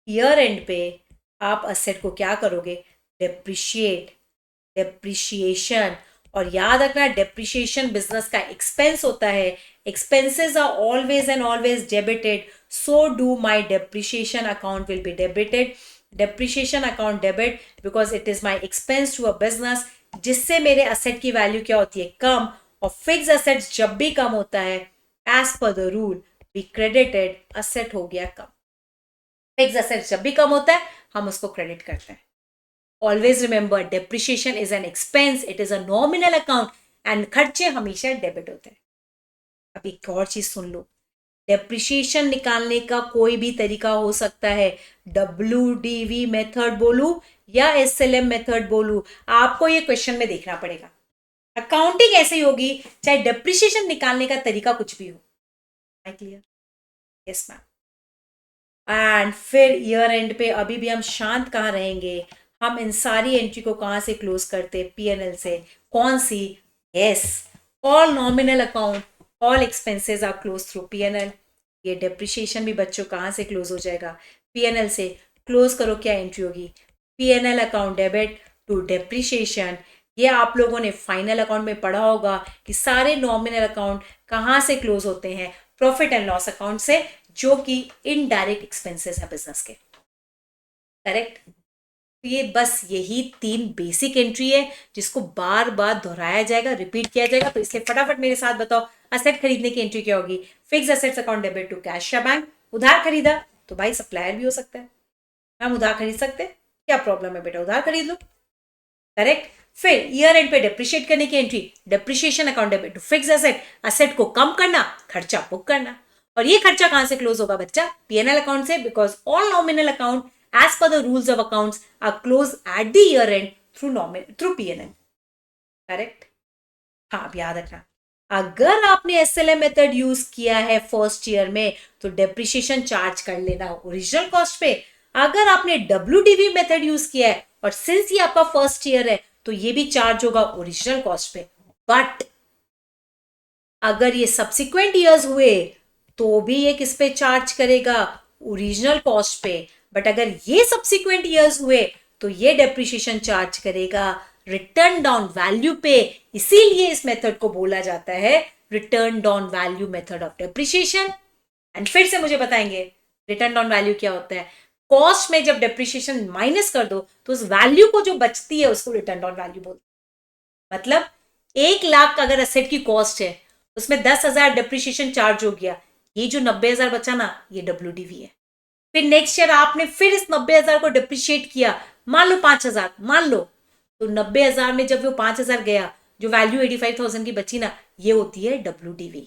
ईयर एंड पे आप असेट को क्या करोगे? Depreciate, depreciation. और याद रखना, डेप्रिशिएशन बिजनेस का एक्सपेंस होता है, expenses are always and always debited, so do my depreciation account will be debited. Depreciation account debit because it is my expense to a business, जिससे मेरे असेट की value क्या होती है? कम। और फिक्स असेट्स जब भी कम होता है, as per the rule be credited, asset हो गया कम। फिक्स असेट्स जब भी कम होता है हम उसको क्रेडिट करते हैं। Always remember, depreciation is an expense, it is a nominal account and खर्चे हमेशा डेबिट होते हैं। अब एक और चीज सुन लो, डेप्रिशिएशन निकालने का कोई भी तरीका हो सकता है, WDV मेथड बोलू या SLM मेथड बोलू, आपको ये क्वेश्चन में देखना पड़ेगा। अकाउंटिंग ऐसे ही होगी चाहे डेप्रिशिएशन निकालने का तरीका कुछ भी हो। I clear? Yes ma'am. And फिर ईयर एंड पे अभी भी हम शांत कहाँ रहेंगे? हम इन सारी एंट्री को कहाँ से क्लोज करते? PNL से। कौन सी? Yes, all nominal account, all expenses are close through PNL। ये डेप्रिशिएशन भी बच्चों कहाँ से क्लोज हो जाएगा? PNL से। क्लोज करो, क्या एंट्री होगी? PNL account debit to depreciation. ये आप लोगों ने फाइनल अकाउंट में पढ़ा होगा कि सारे नॉमिनल अकाउंट कहाँ से क्लोज होते हैं? प्रॉफिट एंड लॉस अकाउंट से, जो कि इनडायरेक्ट एक्सपेंसेस है बिजनेस के, करेक्ट? तो ये बस यही 3 बेसिक एंट्री है जिसको बार बार दोहराया जाएगा, रिपीट किया जाएगा। तो इसलिए फटाफट मेरे साथ बताओ, असेट खरीदने की एंट्री क्या होगी? Fix assets account debit to cash या बैंक। उधार खरीदा तो भाई सप्लायर भी हो सकता है, हम उधार खरीद सकते हैं, क्या प्रॉब्लम है बेटा, उधार खरीद लो, करेक्ट? फिर ईयर एंड पे डेप्रिशिएट करने की entry, depreciation account debit to fix asset, asset को कम करना, खर्चा बुक करना। और ये खर्चा कहां से क्लोज होगा बच्चा? PNL अकाउंट से, because all nominal account as per the rules of accounts are close at the year end through PNL, correct? हाँ, अब याद रखना, अगर आपने SLM मेथड यूज किया है फर्स्ट ईयर में तो डेप्रिशिएशन चार्ज कर लेना ओरिजिनल कॉस्ट पे। अगर आपने WDV मेथड यूज किया है और सिंस ये आपका फर्स्ट ईयर है तो ये भी चार्ज होगा ओरिजिनल कॉस्ट पे। बट अगर ये सब्सिक्वेंट ईयर्स हुए तो भी ये किस पे चार्ज करेगा? ओरिजिनल कॉस्ट पे। बट अगर ये सब्सिक्वेंट ईयर्स हुए तो ये डेप्रिसिएशन चार्ज करेगा रिटर्न डाउन वैल्यू पे। इसीलिए इस मेथड को बोला जाता है return down value method of depreciation. And फिर से मुझे बताएंगे रिटर्न डाउन वैल्यू क्या होता है। कॉस्ट में जब डेप्रिसिएशन माइनस कर दो तो उस वैल्यू को जो बचती है उसको रिटर्न डाउन वैल्यू बोलते हैं। मतलब 1 लाख अगर एसेट की कॉस्ट है, उसमें 10,000 डेप्रिसिएशन चार्ज हो गया, ये जो 90,000 बचा ना, ये WDV है। फिर नेक्स्ट ईयर आपने फिर इस 90,000 को डिप्रिशिएट किया, मान लो 5,000 मान लो, तो 90,000 में जब वो 5,000 गया, जो वैल्यू 85,000 की बची ना, ये होती है WDV।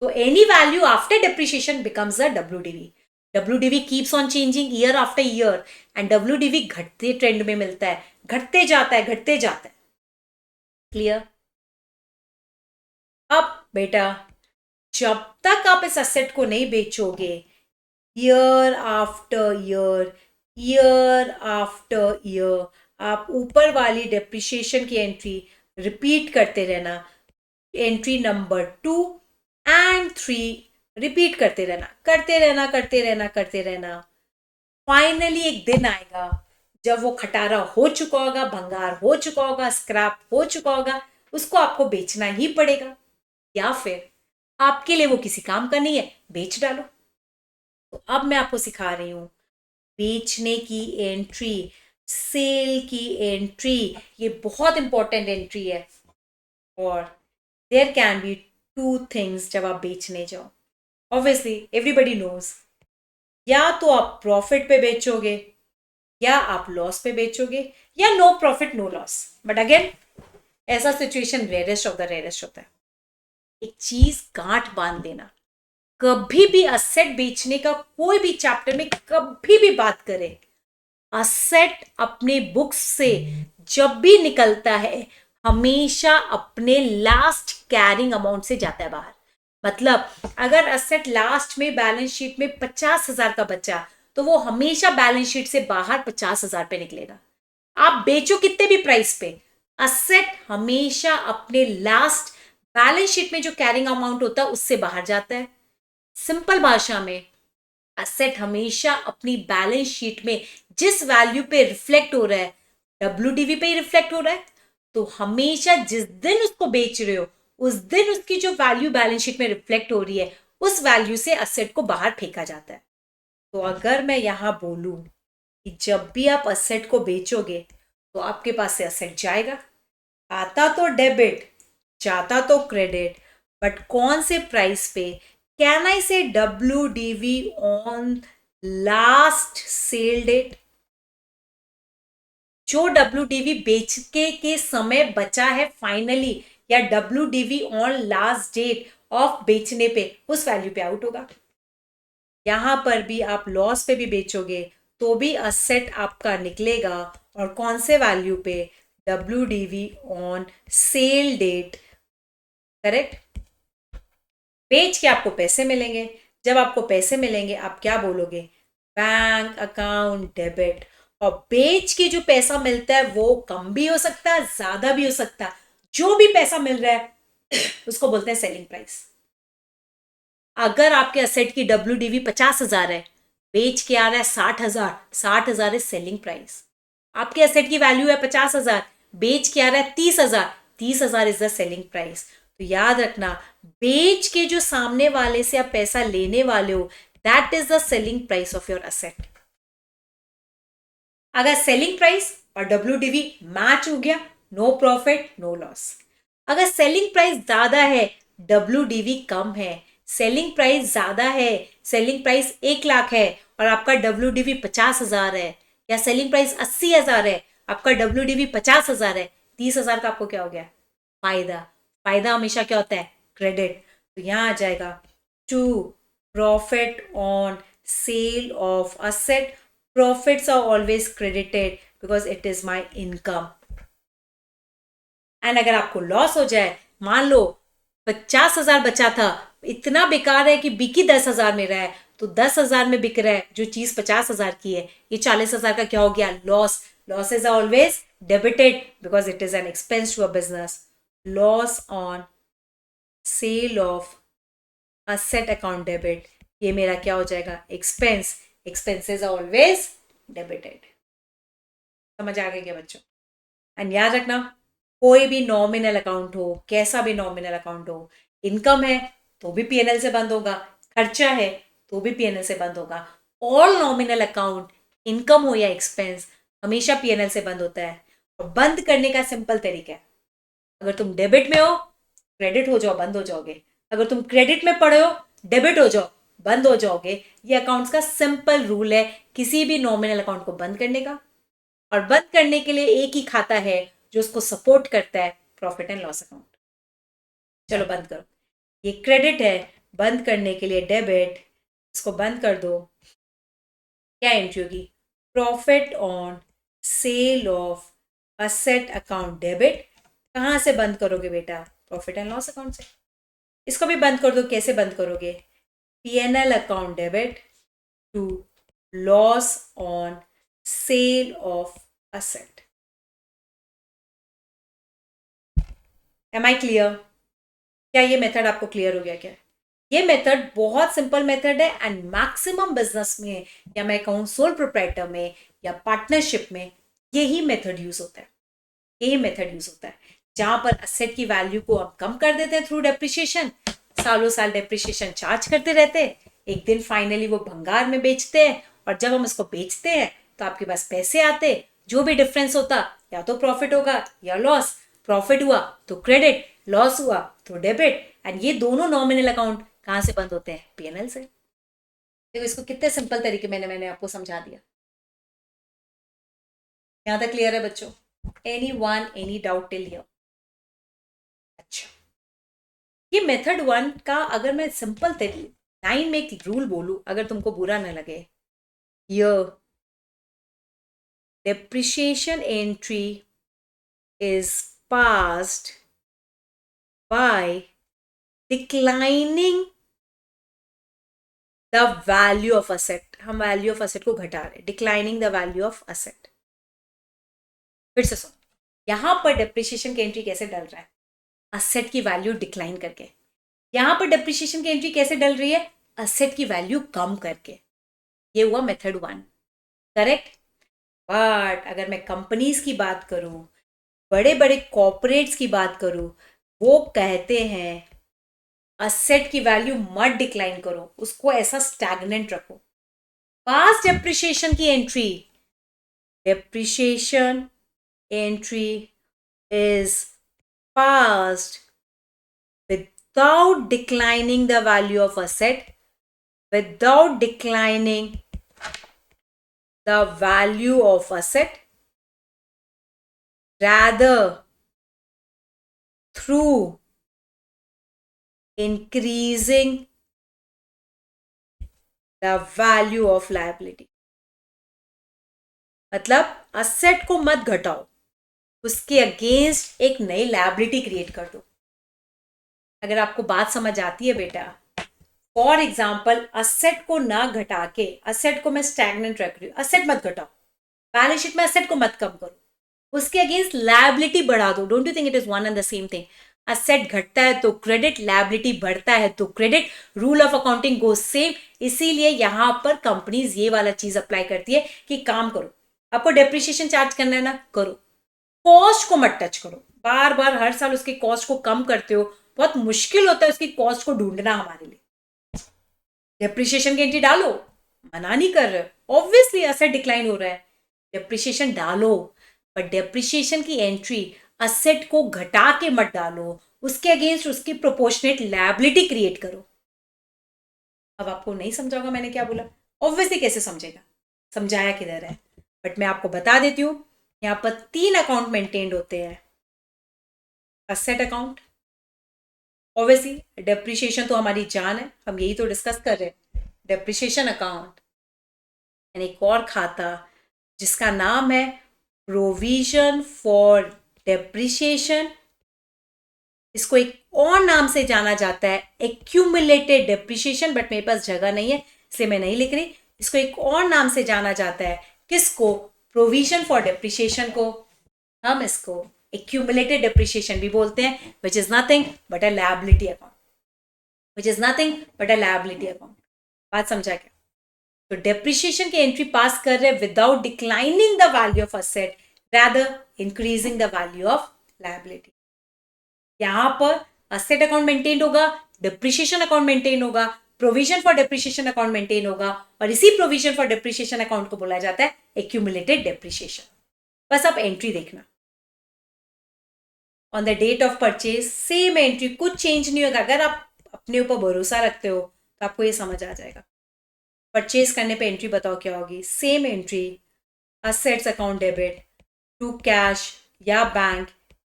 तो any value after depreciation becomes a WDV। WDV keeps on changing year after year and WDV घटते ट्रेंड में मिलता है, घटते जाता है, घटते जाता है। क्लियर? अब बेटा जब तक आप इस एसेट को नहीं बेचोगे, year after year, year after year, आप ऊपर वाली डेप्रिसिएशन की एंट्री रिपीट करते रहना, एंट्री नंबर 2 एंड 3 रिपीट करते रहना, करते रहना, करते रहना, करते रहना। फाइनली एक दिन आएगा जब वो खटारा हो चुका होगा, भंगार हो चुका होगा, स्क्रैप हो चुका होगा, उसको आपको बेचना ही पड़ेगा, या फिर आपके लिए वो किसी काम का नहीं है, बेच डालो। तो अब मैं आपको सिखा रही हूं बेचने की एंट्री, सेल की एंट्री। ये बहुत इंपॉर्टेंट एंट्री है। और देयर कैन बी 2 थिंग्स जब आप बेचने जाओ। ऑब्वियसली एवरीबडी नोज, या तो आप प्रॉफिट पे बेचोगे, या आप लॉस पे बेचोगे, या no profit no loss. But again ऐसा situation rarest of the rarest होता है। एक चीज गांठ बांध देना, कभी भी असेट बेचने का कोई भी चैप्टर में कभी भी बात करें, असेट अपने बुक्स से जब भी निकलता है हमेशा अपने लास्ट कैरिंग अमाउंट से जाता है बाहर। मतलब अगर असेट लास्ट में बैलेंस शीट में 50,000 का बचा, तो वो हमेशा बैलेंस शीट से बाहर 50,000 पे निकलेगा। आप बेचो कितने भी प्राइस पे, असेट हमेशा अपने लास्ट बैलेंस शीट में जो कैरिंग अमाउंट होता है उससे बाहर जाता है। सिंपल भाषा में असेट हमेशा अपनी बैलेंस शीट में जिस वैल्यू पे रिफ्लेक्ट हो रहा है, WDV पे ही रिफ्लेक्ट हो रहा है, तो हमेशा जिस दिन उसको बेच रहे हो उस दिन उसकी जो वैल्यू बैलेंस शीट में रिफ्लेक्ट हो रही है, उस वैल्यू से असेट को बाहर फेंका जाता है। तो अगर मैं यहां बोलूं कि जब भी आप असेट को बेचोगे तो आपके पास से असेट जाएगा, आता तो डेबिट, जाता तो क्रेडिट, बट कौन से प्राइस पे? Can I say WDV on last sale date? जो WDV बेच के समय बचा है फाइनली, या WDV on last date of बेचने पे, उस वैल्यू पे आउट होगा। यहां पर भी आप लॉस पे भी बेचोगे तो भी असेट आपका निकलेगा, और कौन से वैल्यू पे? WDV on sale date. Correct? बेच के आपको पैसे मिलेंगे, जब आपको पैसे मिलेंगे आप क्या बोलोगे? Bank account debit. और बेच के जो पैसा मिलता है वो कम भी हो सकता है, ज्यादा भी हो सकता है। जो भी पैसा मिल रहा है उसको बोलते हैं सेलिंग प्राइस। अगर आपके असेट की WDV 50,000 है, बेच के आ रहा है 60,000, 60,000 इज सेलिंग प्राइस। आपके असेट की वैल्यू है 50,000, बेच के आ रहा है 30,000, 30,000 इज द सेलिंग प्राइस। तो याद रखना, बेच के जो सामने वाले से आप पैसा लेने वाले हो, that is the selling price of your asset. अगर सेलिंग प्राइस और WDV मैच हो गया, नो प्रॉफिट नो लॉस। अगर सेलिंग प्राइस ज्यादा है, WDV कम है, सेलिंग प्राइस ज्यादा है, सेलिंग प्राइस 1 लाख है और आपका WDV 50,000 है, या सेलिंग प्राइस 80,000 है, आपका WDV 50,000 है, 30,000 का आपको क्या हो गया? फायदा। फायदा हमेशा क्या होता है? क्रेडिट। तो यहां आ जाएगा to profit on sale of asset. Profits are always credited because it is my income. And अगर आपको लॉस हो जाए, मान लो 50,000 बचा था, इतना बेकार है कि बिकी 10,000 में रहा है, तो 10,000 में बिक रहा है जो चीज 50,000 की है, ये 40,000 का क्या हो गया? Loss. Losses are always debited because it is an expense to a business. Loss on sale of asset account debit, ये मेरा क्या हो जाएगा? Expense. Expenses are always debited. समझ आ गई क्या बच्चों? एंड याद रखना, कोई भी नॉमिनल अकाउंट हो, कैसा भी नॉमिनल अकाउंट हो, इनकम है तो भी पीएनएल से बंद होगा, खर्चा है तो भी पीएनएल से बंद होगा। ऑल नॉमिनल अकाउंट, इनकम हो या एक्सपेंस, हमेशा पीएनएल से बंद होता है। और बंद करने का सिंपल तरीका है, अगर तुम डेबिट में हो क्रेडिट हो जाओ, बंद हो जाओगे। अगर तुम क्रेडिट में पड़े हो डेबिट हो जाओ, बंद हो जाओगे। ये अकाउंट्स का सिंपल रूल है किसी भी नॉमिनल अकाउंट को बंद करने का। और बंद करने के लिए एक ही खाता है जो उसको सपोर्ट करता है, प्रॉफिट एंड लॉस अकाउंट। चलो बंद करो, ये क्रेडिट है, बंद करने के लिए डेबिट, इसको बंद कर दो। क्या एंट्री होगी? Profit on sale of asset account debit. कहाँ से बंद करोगे बेटा? प्रॉफिट एंड लॉस अकाउंट से। इसको भी बंद कर दो। कैसे बंद करोगे? PNL account debit to loss on sale of asset. Am I clear? क्या ये मेथड आपको क्लियर हो गया क्या? ये मेथड बहुत सिंपल मेथड है एंड मैक्सिमम बिजनेस में, या मैं कहूँ सोल प्रोप्राइटर में या पार्टनरशिप में, यही मेथड यूज होता है। यही मेथड यूज होता है जहां पर असेट की वैल्यू को हम कम कर देते हैं थ्रू डेप्रिसिएशन, सालों साल डेप्रिसिएशन चार्ज करते रहते हैं, एक दिन फाइनली वो भंगार में बेचते हैं, और जब हम उसको बेचते हैं तो आपके पास पैसे आते, जो भी डिफरेंस होता या तो प्रॉफिट होगा या लॉस। प्रॉफिट हुआ तो क्रेडिट, लॉस हुआ तो डेबिट। एंड ये दोनों नॉमिनल अकाउंट कहाँ से बंद होते हैं? पीएनएल से। देखो इसको कितने सिंपल तरीके मैंने आपको समझा दिया। यहां तक क्लियर है बच्चों? Any one, any doubt till here? अच्छा, ये मेथड वन का अगर मैं सिंपल लाइन में एक रूल बोलूं, अगर तुमको बुरा ना लगे, ये depreciation entry is passed by declining the value of asset। हम वैल्यू ऑफ असेट को घटा रहे, declining the value of asset. फिर से सुन, यहां पर डेप्रिसिएशन की एंट्री कैसे डल रहा है? असेट की वैल्यू डिक्लाइन करके। यहां पर डेप्रिसिएशन की एंट्री कैसे डल रही है? असेट की वैल्यू कम करके। ये हुआ मेथड वन, करेक्ट। बट अगर मैं कंपनीज की बात करूं, बड़े बड़े कॉर्पोरेट्स की बात करूं, वो कहते हैं असेट की वैल्यू मत डिक्लाइन करो, उसको ऐसा स्टैग्नेंट रखो। पास्ट डेप्रिसिएशन की entry, depreciation entry is past without declining the value of asset, without declining the value of asset, rather through increasing the value of liability। मतलब असेट को मत घटाओ, उसके अगेंस्ट एक नई लायबिलिटी क्रिएट कर दो। अगर आपको बात समझ आती है बेटा, फॉर एग्जाम्पल असेट को ना घटा के, असेट को मैं स्टैग्नेंट रख रही हूँ, असेट मत घटाओ, बैलेंस शीट में असेट को मत कम करो, उसके अगेंस्ट लायबिलिटी बढ़ा दो। Don't you think it is one and the same thing? Asset घटता है तो क्रेडिट, लायबिलिटी बढ़ता है तो credit, rule of accounting goes same. इसीलिए यहां पर कंपनीज ये वाला चीज अप्लाई करती है कि काम करो, आपको डेप्रिसिएशन चार्ज करना है ना, करो, कॉस्ट को मत टच करो। बार बार हर साल उसके कॉस्ट को कम करते हो, बहुत मुश्किल होता है उसकी कॉस्ट को ढूंढना हमारे लिए। डेप्रिसिएशन की एंट्री डालो, मना नहीं कर रहे, ऑब्वियसली असेट डिक्लाइन हो रहा है, डेप्रिसिएशन डालो, पर डेप्रिसिएशन की एंट्री असेट को घटा के मत डालो, उसके अगेंस्ट उसकी प्रोपोर्शनेट लायबिलिटी क्रिएट करो। अब आपको नहीं समझा होगा मैंने क्या बोला? ऑब्वियसली कैसे समझेगा, समझाया किधर है? बट मैं आपको बता देती हूं, यहां पर 3 अकाउंट मेंटेन्ड होते हैं। असेट अकाउंट, ऑब्वियसली डेप्रिसिएशन तो हमारी जान है, हम यही तो डिस्कस कर रहे हैं, डेप्रिसिएशन अकाउंट। एक और खाता जिसका नाम है प्रोविजन फॉर डेप्रिसिएशन, इसको एक और नाम से जाना जाता है एक्यूमुलेटेड डेप्रिसिएशन, बट मेरे पास जगह नहीं है इसलिए मैं नहीं लिख रही। इसको एक और नाम से जाना जाता है, किसको? प्रोविजन फॉर डेप्रिसिएशन को हम इसको एक्यूमुलेटेड डेप्रिसिएशन भी बोलते हैं, which is nothing but a liability account, which is nothing but a liability account. बात समझा क्या? तो डेप्रिसिएशन की एंट्री पास कर रहे हैं without declining the value of asset, rather increasing the value of liability. यहां पर असेट अकाउंट मेंटेन होगा, डिप्रिसिएशन अकाउंट मेंटेन होगा, provision for depreciation account maintain होगा, और इसी प्रोविजन फॉर डिप्रिसिएशन अकाउंट को बोला जाता है एक्यूमुलेटेड डिप्रिसिएशन। बस आप एंट्री देखना, on the date of purchase same entry, कुछ चेंज नहीं होगा। अगर आप अपने ऊपर भरोसा रखते हो तो आपको ये समझ आ जाएगा। परचेज करने पे एंट्री बताओ क्या होगी, same entry, assets account debit to cash या बैंक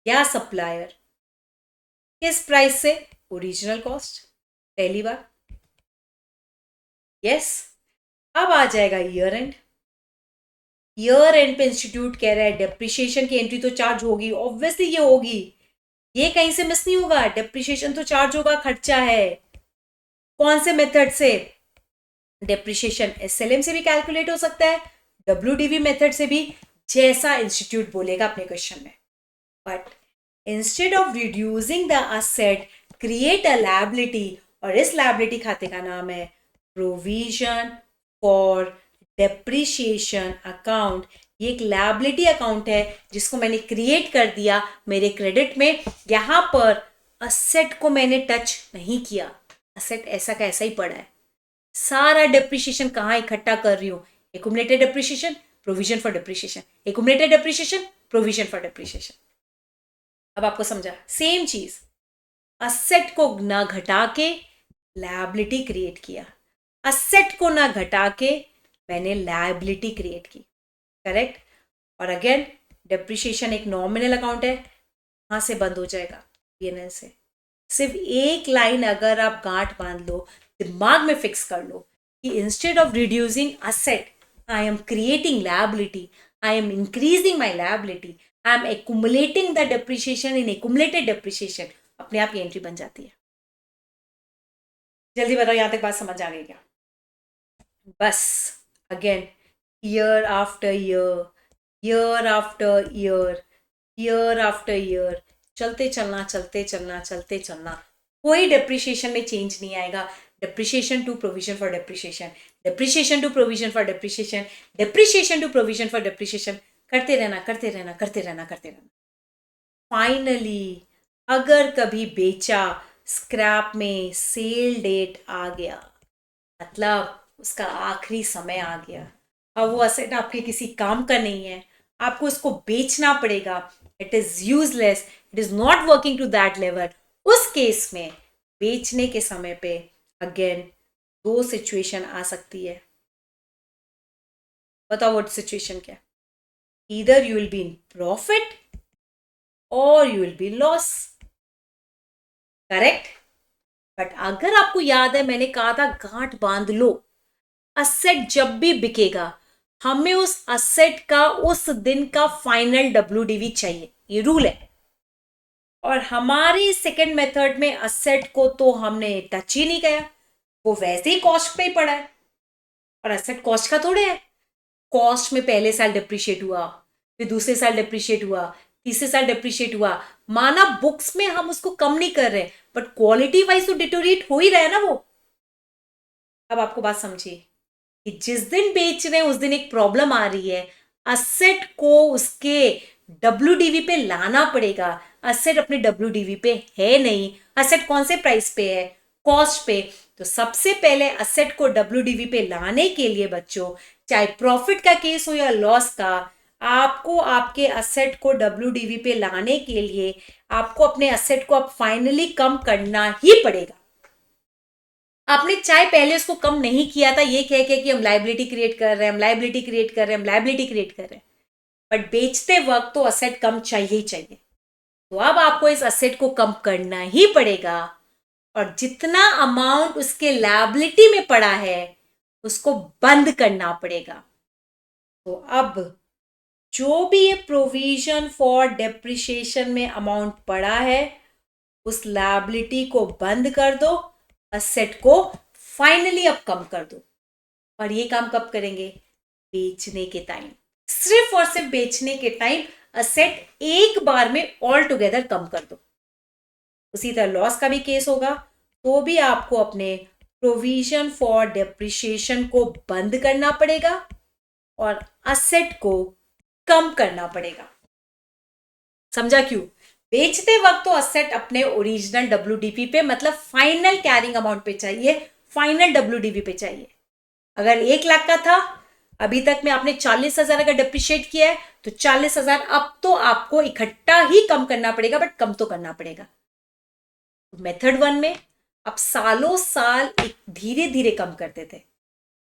या सप्लायर, किस प्राइस से, ओरिजिनल कॉस्ट, पहली बार। यस, अब आ जाएगा ईयर एंड। ईयर एंड पे इंस्टीट्यूट कह रहा है डेप्रिसिएशन की एंट्री तो चार्ज होगी, ऑब्वियसली ये होगी, ये कहीं से मिस नहीं होगा, डेप्रिसिएशन तो चार्ज होगा, खर्चा है। कौन से मेथड से, डेप्रिसिएशन एसएलएम से भी कैलकुलेट हो सकता है, डब्ल्यूडीवी मेथड से भी, जैसा इंस्टीट्यूट बोलेगा अपने क्वेश्चन में। But instead of reducing the asset create a liability, और इस लायबिलिटी खाते का नाम है प्रोविजन फॉर डेप्रिसिएशन अकाउंट। ये एक लायबिलिटी अकाउंट है जिसको मैंने क्रिएट कर दिया मेरे क्रेडिट में। यहां पर असेट को मैंने टच नहीं किया, असेट ऐसा का ऐसा ही पड़ा है। सारा डेप्रिसिएशन कहां इकट्ठा कर रही हूं, accumulated depreciation, provision for depreciation, accumulated depreciation, provision for depreciation. अब आपको समझा, सेम चीज, असेट को ना घटा के लायबिलिटी क्रिएट किया, असेट को ना घटा के मैंने लायबिलिटी क्रिएट की, करेक्ट। और अगेन डेप्रिसिएशन एक नॉमिनल अकाउंट है, कहां से बंद हो जाएगा, पीएनएल से। सिर्फ एक लाइन अगर आप गांठ बांध लो, दिमाग में फिक्स कर लो कि instead of reducing asset I am creating liability, I am increasing my liability, I am accumulating the depreciation in accumulated depreciation, अपने आप ये एंट्री बन जाती है। जल्दी बताओ, यहां तक बात समझ आ गई क्या? बस again year after year, year after year, year after year, चलते चलना चलते चलना चलते चलना, कोई डेप्रिसिएशन में चेंज नहीं आएगा। Depreciation to provision for depreciation, depreciation to provision for depreciation, depreciation to provision for depreciation, करते रहना करते रहना करते रहना करते रहना। फाइनली अगर कभी बेचा, स्क्रैप में सेल डेट आ गया, मतलब उसका आखिरी समय आ गया, अब वो असेट आपके किसी काम का नहीं है, आपको उसको बेचना पड़ेगा, it is useless, it is not working to that level. उस केस में बेचने के समय पे अगेन दो सिचुएशन आ सकती है। बताओ वो सिचुएशन क्या? Either you will be in profit और you will be loss, correct. But अगर आपको याद है मैंने कहा था गांठ बांध लो, असेट जब भी बिकेगा हमें उस असेट का उस दिन का फाइनल डब्ल्यूडीवी चाहिए, ये रूल है। और हमारी सेकंड मेथड में असेट को तो हमने टच ही नहीं किया, वो वैसे ही कॉस्ट पे ही पड़ा है, और असेट कॉस्ट का थोड़े है। कॉस्ट में पहले साल डिप्रिशिएट हुआ, फिर दूसरे साल डिप्रिशिएट हुआ, तीसरे साल डिप्रिशिएट हुआ, माना बुक्स में हम उसको कम नहीं कर रहे, बट क्वालिटी वाइज तो डिटोरिएट हो ही रहा है ना वो। अब आपको बात समझिए कि जिस दिन बेच रहे हैं उस दिन एक प्रॉब्लम आ रही है, असेट को उसके डब्ल्यूडीवी पे लाना पड़ेगा, असेट अपने डब्ल्यूडीवी पे है नहीं, असेट कौन से प्राइस पे है, कॉस्ट पे। तो सबसे पहले असेट को डब्ल्यूडीवी पे लाने के लिए बच्चों, चाहे प्रॉफिट का केस हो या लॉस का, आपको आपके असेट को डब्ल्यूडीवी पे लाने के लिए आपको अपने असेट को अब फाइनली कम करना ही पड़ेगा। आपने चाहे पहले उसको कम नहीं किया था ये कह के कि हम लायबिलिटी क्रिएट कर रहे हैं, हम लायबिलिटी क्रिएट कर रहे हैं, हम लायबिलिटी क्रिएट कर रहे हैं, बट बेचते वक्त तो असेट कम चाहिए ही चाहिए। तो अब आपको इस असेट को कम करना ही पड़ेगा, और जितना अमाउंट उसके लायबिलिटी में पड़ा है उसको बंद करना पड़ेगा। तो अब जो भी ये प्रोविजन फॉर डेप्रिसिएशन में अमाउंट पड़ा है उस लायबिलिटी को बंद कर दो, असेट को फाइनली अब कम कर दो। और ये काम कब करेंगे? बेचने के टाइम, सिर्फ और सिर्फ बेचने के टाइम असेट एक बार में ऑल टुगेदर कम कर दो। उसी तरह लॉस का भी केस होगा तो भी आपको अपने प्रोविजन फॉर डेप्रिसिएशन को बंद करना पड़ेगा और असेट को कम करना पड़ेगा। समझा क्यों? बेचते वक्त तो असेट अपने ओरिजिनल डब्ल्यूडीपी पे मतलब फाइनल कैरिंग अमाउंट पे चाहिए, फाइनल डब्ल्यूडीपी पे चाहिए। अगर 1 लाख का था, अभी तक में आपने 40,000 अगर डिप्रिशिएट किया है तो 40,000 अब तो आपको इकट्ठा ही कम करना पड़ेगा, बट कम तो करना पड़ेगा। मेथड 1 में आप सालों साल धीरे धीरे कम करते थे।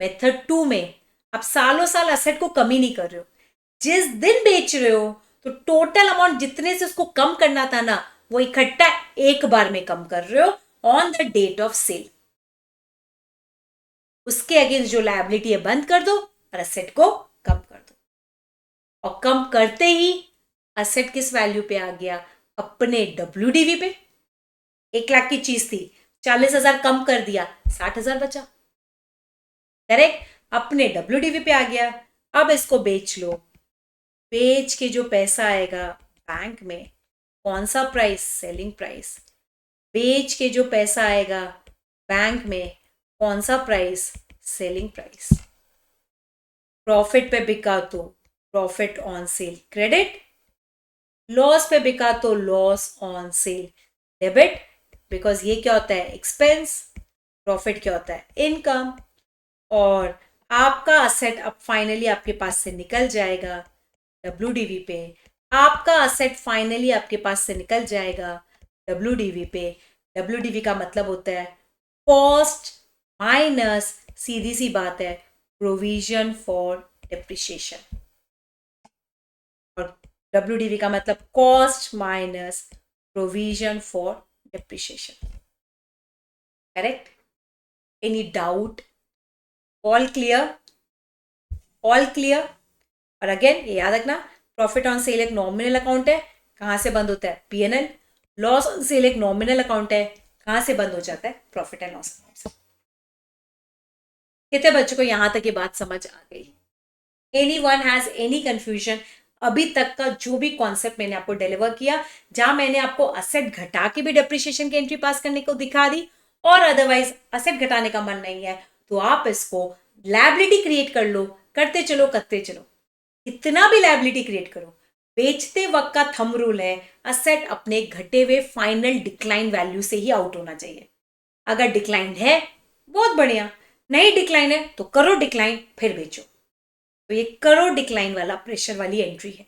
मेथड 2 में आप सालों साल असेट को कम ही नहीं कर रहे हो, जिस दिन बेच रहे हो तो टोटल अमाउंट जितने से उसको कम करना था ना, वो इकट्ठा एक बार में कम कर रहे हो on the date of sale. उसके अगेंस्ट जो लायबिलिटी है बंद कर दो और असेट को कम कर दो। और कम करते ही असेट किस वैल्यू पे आ गया? अपने डब्ल्यूडीवी पे। 1 लाख की चीज थी, 40,000 कम कर दिया, 60,000 बचा। करेक्ट? अपने डब्ल्यूडीवी पे आ गया। अब इसको बेच लो। बेच के जो पैसा आएगा बैंक में, कौन सा प्राइस? Selling price. बेच के जो पैसा आएगा बैंक में, कौन सा प्राइस? Selling price. प्रॉफिट पे बिका तो profit on cell credit, loss पे बिका तो loss on sale debit, because ये क्या होता है? एक्सपेंस। प्रॉफिट क्या होता है? इनकम। और आपका असेट अब फाइनली आपके पास से निकल जाएगा डब्ल्यूडीवी पे। आपका असेट फाइनली आपके पास से निकल जाएगा डब्ल्यूडीवी पे। डब्ल्यूडीवी का मतलब होता है कॉस्ट माइनस, सीधी सी बात है, प्रोविजन फॉर डेप्रिसिएशन। और डब्ल्यूडीवी का मतलब cost minus provision for depreciation. Correct? Any doubt? All clear? All clear? और अगेन ये याद रखना, प्रॉफिट ऑन सेल एक नॉमिनल अकाउंट है, कहां से बंद होता है? पीएनएल। लॉस ऑन सेल एक नॉमिनल अकाउंट है, कहां से बंद हो जाता है? Profit and loss account. कितने बच्चों को यहां तक ये बात समझ आ गई? Any one has any confusion? अभी तक का जो भी कॉन्सेप्ट मैंने आपको डिलीवर किया, जहां मैंने आपको असेट घटा के भी डेप्रिसिएशन की एंट्री पास करने को दिखा दी, और अदरवाइज असेट घटाने का मन नहीं है तो आप इसको लायबिलिटी क्रिएट कर लो, करते चलो करते चलो। इतना भी लायबिलिटी क्रिएट करो। बेचते वक्त का थंब रूल है, असेट अपने घटे हुए फाइनल डिक्लाइन वैल्यू से ही आउट होना चाहिए। अगर डिक्लाइन है बहुत बढ़िया, नहीं डिक्लाइन है तो करो डिक्लाइन, फिर बेचो। तो ये करो डिक्लाइन वाला प्रेशर वाली एंट्री है।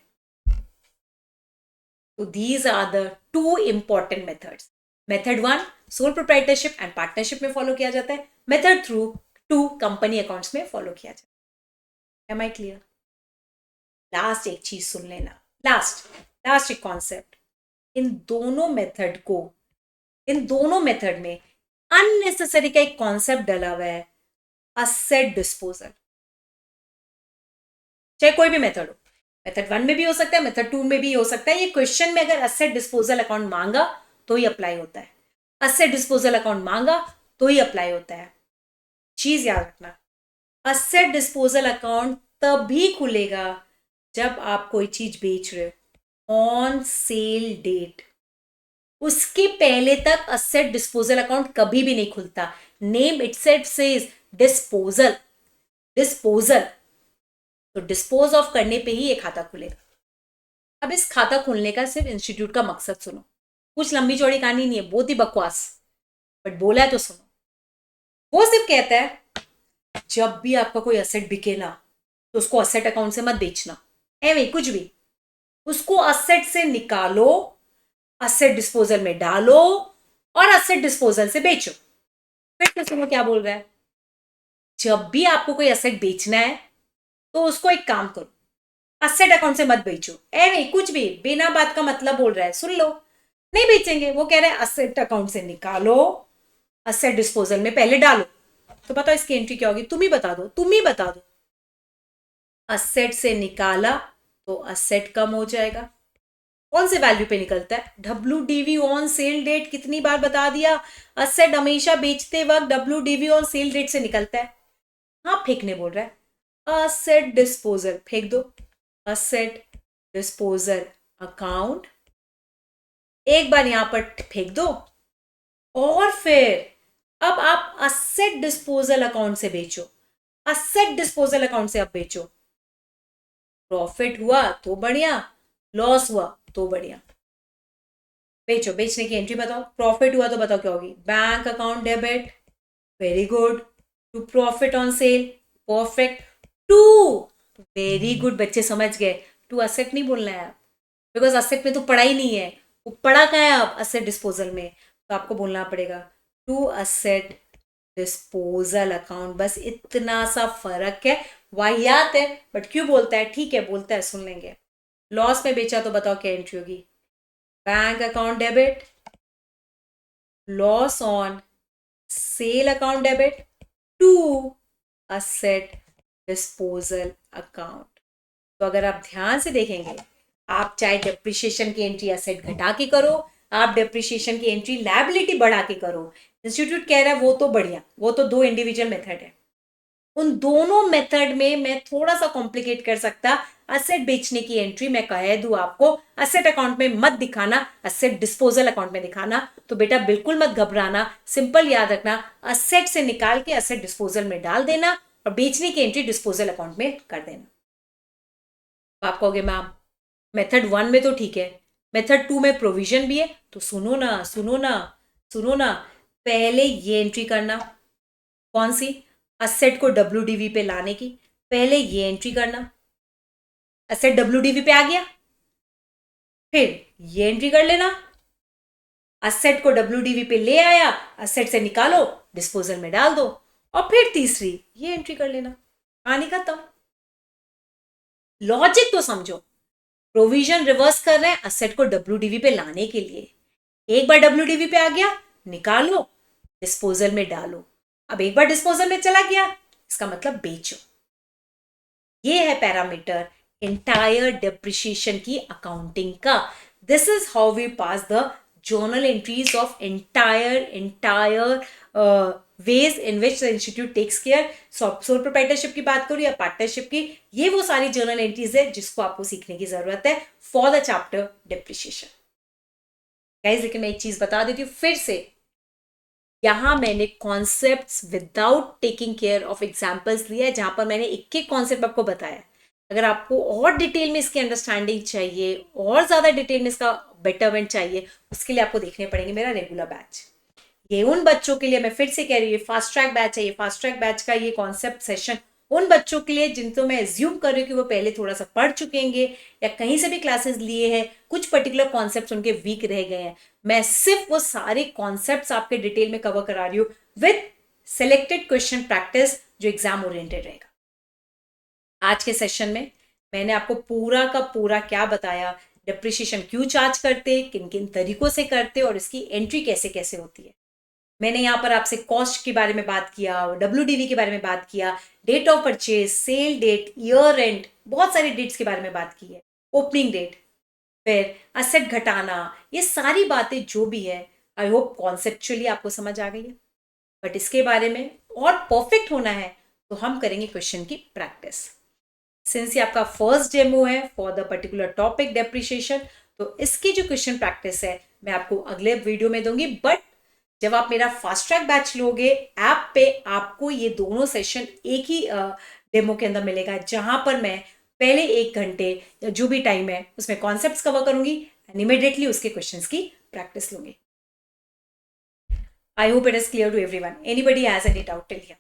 तो these are the 2 important methods. Method 1 sole proprietorship and partnership में फॉलो किया जाता है। मेथड 2 कंपनी अकाउंट्स में फॉलो किया जाता है। M I clear? लास्ट एक चीज सुन लेना, लास्ट एक कॉन्सेप्ट। इन दोनों मेथड में अननेसेसरी का एक कॉन्सेप्ट डला हुआ है, असेट डिस्पोजल। चाहे कोई भी मेथड हो, मेथड 1 में भी हो सकता है, मेथड 2 में भी हो सकता है। ये क्वेश्चन में अगर असेट डिस्पोजल अकाउंट मांगा तो ही अप्लाई होता है, असेट डिस्पोजल अकाउंट मांगा तो ही अप्लाई होता है। चीज याद रखना, असेट डिस्पोजल अकाउंट तभी खुलेगा जब आप कोई चीज बेच रहे हो ऑन सेल डेट। उसके पहले तक असेट डिस्पोजल अकाउंट कभी भी नहीं खुलता। Name itself says disposal. तो डिस्पोज ऑफ करने पे ही ये खाता खुलेगा। अब इस खाता खोलने का सिर्फ इंस्टीट्यूट का मकसद सुनो, कुछ लंबी चौड़ी कहानी नहीं है, बहुत ही बकवास, बट बोला है तो सुनो। वो सिर्फ कहता है जब भी आपका कोई असेट बिके ना तो उसको असेट अकाउंट से मत बेचना, एवे कुछ भी, उसको असेट से निकालो, असेट डिस्पोजल में डालो और असेट डिस्पोजल से बेचो। फिर से सुनो क्या बोल रहा है। जब भी आपको कोई असेट बेचना है तो उसको एक काम करो, असेट अकाउंट से मत बेचो, एवे कुछ भी बिना बात का मतलब बोल रहा है, सुन लो। नहीं बेचेंगे, वो कह रहा है असेट अकाउंट से निकालो, असेट डिस्पोजल में पहले डालो। तो बताओ इसकी एंट्री क्या होगी? तुम ही बता दो। असेट से निकाला तो असेट कम हो जाएगा। कौन से वैल्यू पे निकलता है? WDV on sale date. कितनी बार बता दिया, असेट हमेशा बेचते वक्त डब्ल्यूडीवी ऑन सेल डेट से निकलता है। हाँ फेंकने बोल रहा है, असेट डिस्पोजल फेंक दो, असेट डिस्पोजल अकाउंट एक बार यहां पर फेंक दो, और फिर अब आप असेट डिस्पोजल अकाउंट से बेचो, असेट डिस्पोजल अकाउंट से अब बेचो। प्रॉफिट हुआ तो बढ़िया, लॉस हुआ तो बढ़िया। बेचो, बेचने की एंट्री बताओ। प्रॉफिट हुआ तो बताओ क्या होगी, bank account debit, very good. To profit on sale, perfect. To, very good, बच्चे समझ गए। टू असेट नहीं बोलना है आप, बिकॉज असेट में तो पढ़ा ही नहीं है, वो पढ़ा क्या है आप असेट डिस्पोजल में, तो आपको बोलना पड़ेगा टू असेट डिस्पोजल अकाउंट। बस इतना सा फर्क है, वाहियात है, बट क्यों बोलता है, ठीक है बोलता है, सुन लेंगे। लॉस में बेचा तो बताओ क्या एंट्री होगी, bank account debit, loss on sale account debit, to asset disposal account. तो अगर आप ध्यान से देखेंगे, आप चाहे डेप्रिसिएशन की एंट्री असेट घटा के करो, आप डेप्रिसिएशन की एंट्री लायबिलिटी बढ़ा के करो, इंस्टीट्यूट कह रहा है वो तो बढ़िया, वो तो दो इंडिविजुअल मेथड है। उन दोनों मेथड में मैं थोड़ा सा कॉम्प्लिकेट कर सकता, असेट बेचने की एंट्री मैं कह दूं आपको असेट अकाउंट में मत दिखाना, असेट डिस्पोजल अकाउंट में दिखाना। तो बेटा बिल्कुल मत घबराना, सिंपल याद रखना, असेट से निकाल के असेट डिस्पोजल में डाल देना और बेचने की एंट्री डिस्पोजल अकाउंट में कर देना। तो आप कहोगे मैम मेथड 1 में तो ठीक है, मेथड 2 में प्रोविजन भी है, तो सुनो ना सुनो ना सुनो ना, पहले ये एंट्री करना, कौन सी, असेट को डब्ल्यूडीवी पे लाने की, पहले ये एंट्री करना, असेट डब्ल्यूडीवी पे आ गया, फिर ये एंट्री कर लेना, असेट को डब्ल्यूडीवी पे ले आया, असेट से निकालो डिस्पोजल में डाल दो, और फिर तीसरी ये एंट्री कर लेना, कहानी खत्म। लॉजिक तो समझो, प्रोविजन रिवर्स कर रहे हैं असेट को डब्ल्यूडीवी पे लाने के लिए, एक बार डब्ल्यूडीवी पे आ गया निकालो डिस्पोजल में डालो, अब एक बार डिस्पोजल में चला गया इसका मतलब बेचो। ये है पैरामीटर इंटायर डेप्रिसिएशन की अकाउंटिंग का। This is how we pass the journal entries of entire ways in which the institute takes care। Sole proprietorship की बात करूं या पार्टनरशिप की, ये वो सारी जर्नल एंट्रीज है जिसको आपको सीखने की जरूरत है for the chapter depreciation. Guys लेकिन मैं एक चीज बता देती हूँ फिर से, यहां मैंने concepts without taking care of examples लिया है, जहां पर मैंने एक एक कॉन्सेप्ट आपको बताया। अगर आपको और डिटेल में इसकी अंडरस्टैंडिंग चाहिए, और ज्यादा डिटेल में इसका बेटरमेंट चाहिए, उसके लिए आपको देखने पड़ेंगे मेरा रेगुलर बैच। ये उन बच्चों के लिए, मैं फिर से कह रही हूँ, ये फास्ट ट्रैक बैच है, ये फास्ट ट्रैक बैच का ये कॉन्सेप्ट सेशन उन बच्चों के लिए जिनको मैं एज्यूम कर रही हूँ कि वो पहले थोड़ा सा पढ़ चुके हैं या कहीं से भी क्लासेस लिए हैं, कुछ पर्टिकुलर कॉन्सेप्ट्स उनके वीक रह गए हैं। मैं सिर्फ वो सारे कॉन्सेप्ट्स आपके डिटेल में कवर करा रही हूँ विद सिलेक्टेड क्वेश्चन प्रैक्टिस जो एग्जाम ओरिएंटेड रहेगा। आज के सेशन में मैंने आपको पूरा का पूरा क्या बताया, डिप्रिसिएशन क्यों चार्ज करते, किन किन तरीकों से करते और इसकी एंट्री कैसे कैसे होती है। मैंने यहाँ पर आपसे कॉस्ट के बारे में बात किया, डब्ल्यूडीवी के बारे में बात किया, date of purchase, sale date, year end, बहुत सारी डेट्स के बारे में बात की है, ओपनिंग डेट, फिर असेट घटाना, ये सारी बातें जो भी है आई होप कॉन्सेप्चुअली आपको समझ आ गई है। बट इसके बारे में और परफेक्ट होना है तो हम करेंगे क्वेश्चन की प्रैक्टिस। सिंस ये आपका फर्स्ट डेमो है for the particular topic depreciation, तो इसकी जो क्वेश्चन प्रैक्टिस है मैं आपको अगले वीडियो में दूंगी। बट जब आप मेरा फास्ट ट्रैक बैच लोगे ऐप पे, आपको ये दोनों सेशन एक ही डेमो के अंदर मिलेगा, जहां पर मैं पहले 1 घंटे या जो भी टाइम है उसमें कॉन्सेप्ट्स कवर करूंगी एंड इमीडिएटली उसके क्वेश्चंस की प्रैक्टिस लूंगी। I hope it is clear to everyone. Anybody has any doubt till here?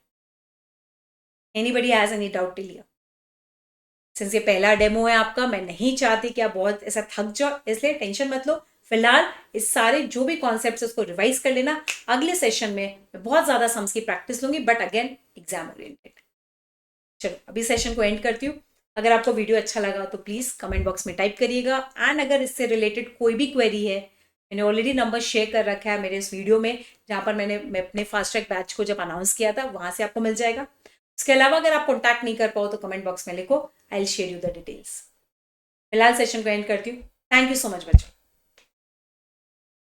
Anybody has any doubt till here? Since ये पहला डेमो है आपका, मैं नहीं चाहती कि आप बहुत ऐसा थक जाओ, इसलिए टेंशन मत लो। फिलहाल इस सारे जो भी कॉन्सेप्ट्स उसको रिवाइज कर लेना, अगले सेशन में मैं बहुत ज्यादा सम्स की प्रैक्टिस लूंगी, बट अगेन एग्जाम ओरिएंटेड। चलो अभी सेशन को एंड करती हूँ। अगर आपको वीडियो अच्छा लगा तो प्लीज कमेंट बॉक्स में टाइप करिएगा, एंड अगर इससे रिलेटेड कोई भी क्वेरी है, मैंने ऑलरेडी नंबर शेयर कर रखा है मेरे इस वीडियो में, जहां पर मैं अपने फास्ट ट्रैक बैच को जब अनाउंस किया था वहां से आपको मिल जाएगा। उसके अलावा अगर आप कॉन्टैक्ट नहीं कर पाओ तो कमेंट बॉक्स में लिखो, I will share you the details. फिलहाल सेशन को एंड करती हूँ। थैंक यू सो मच बच्चों।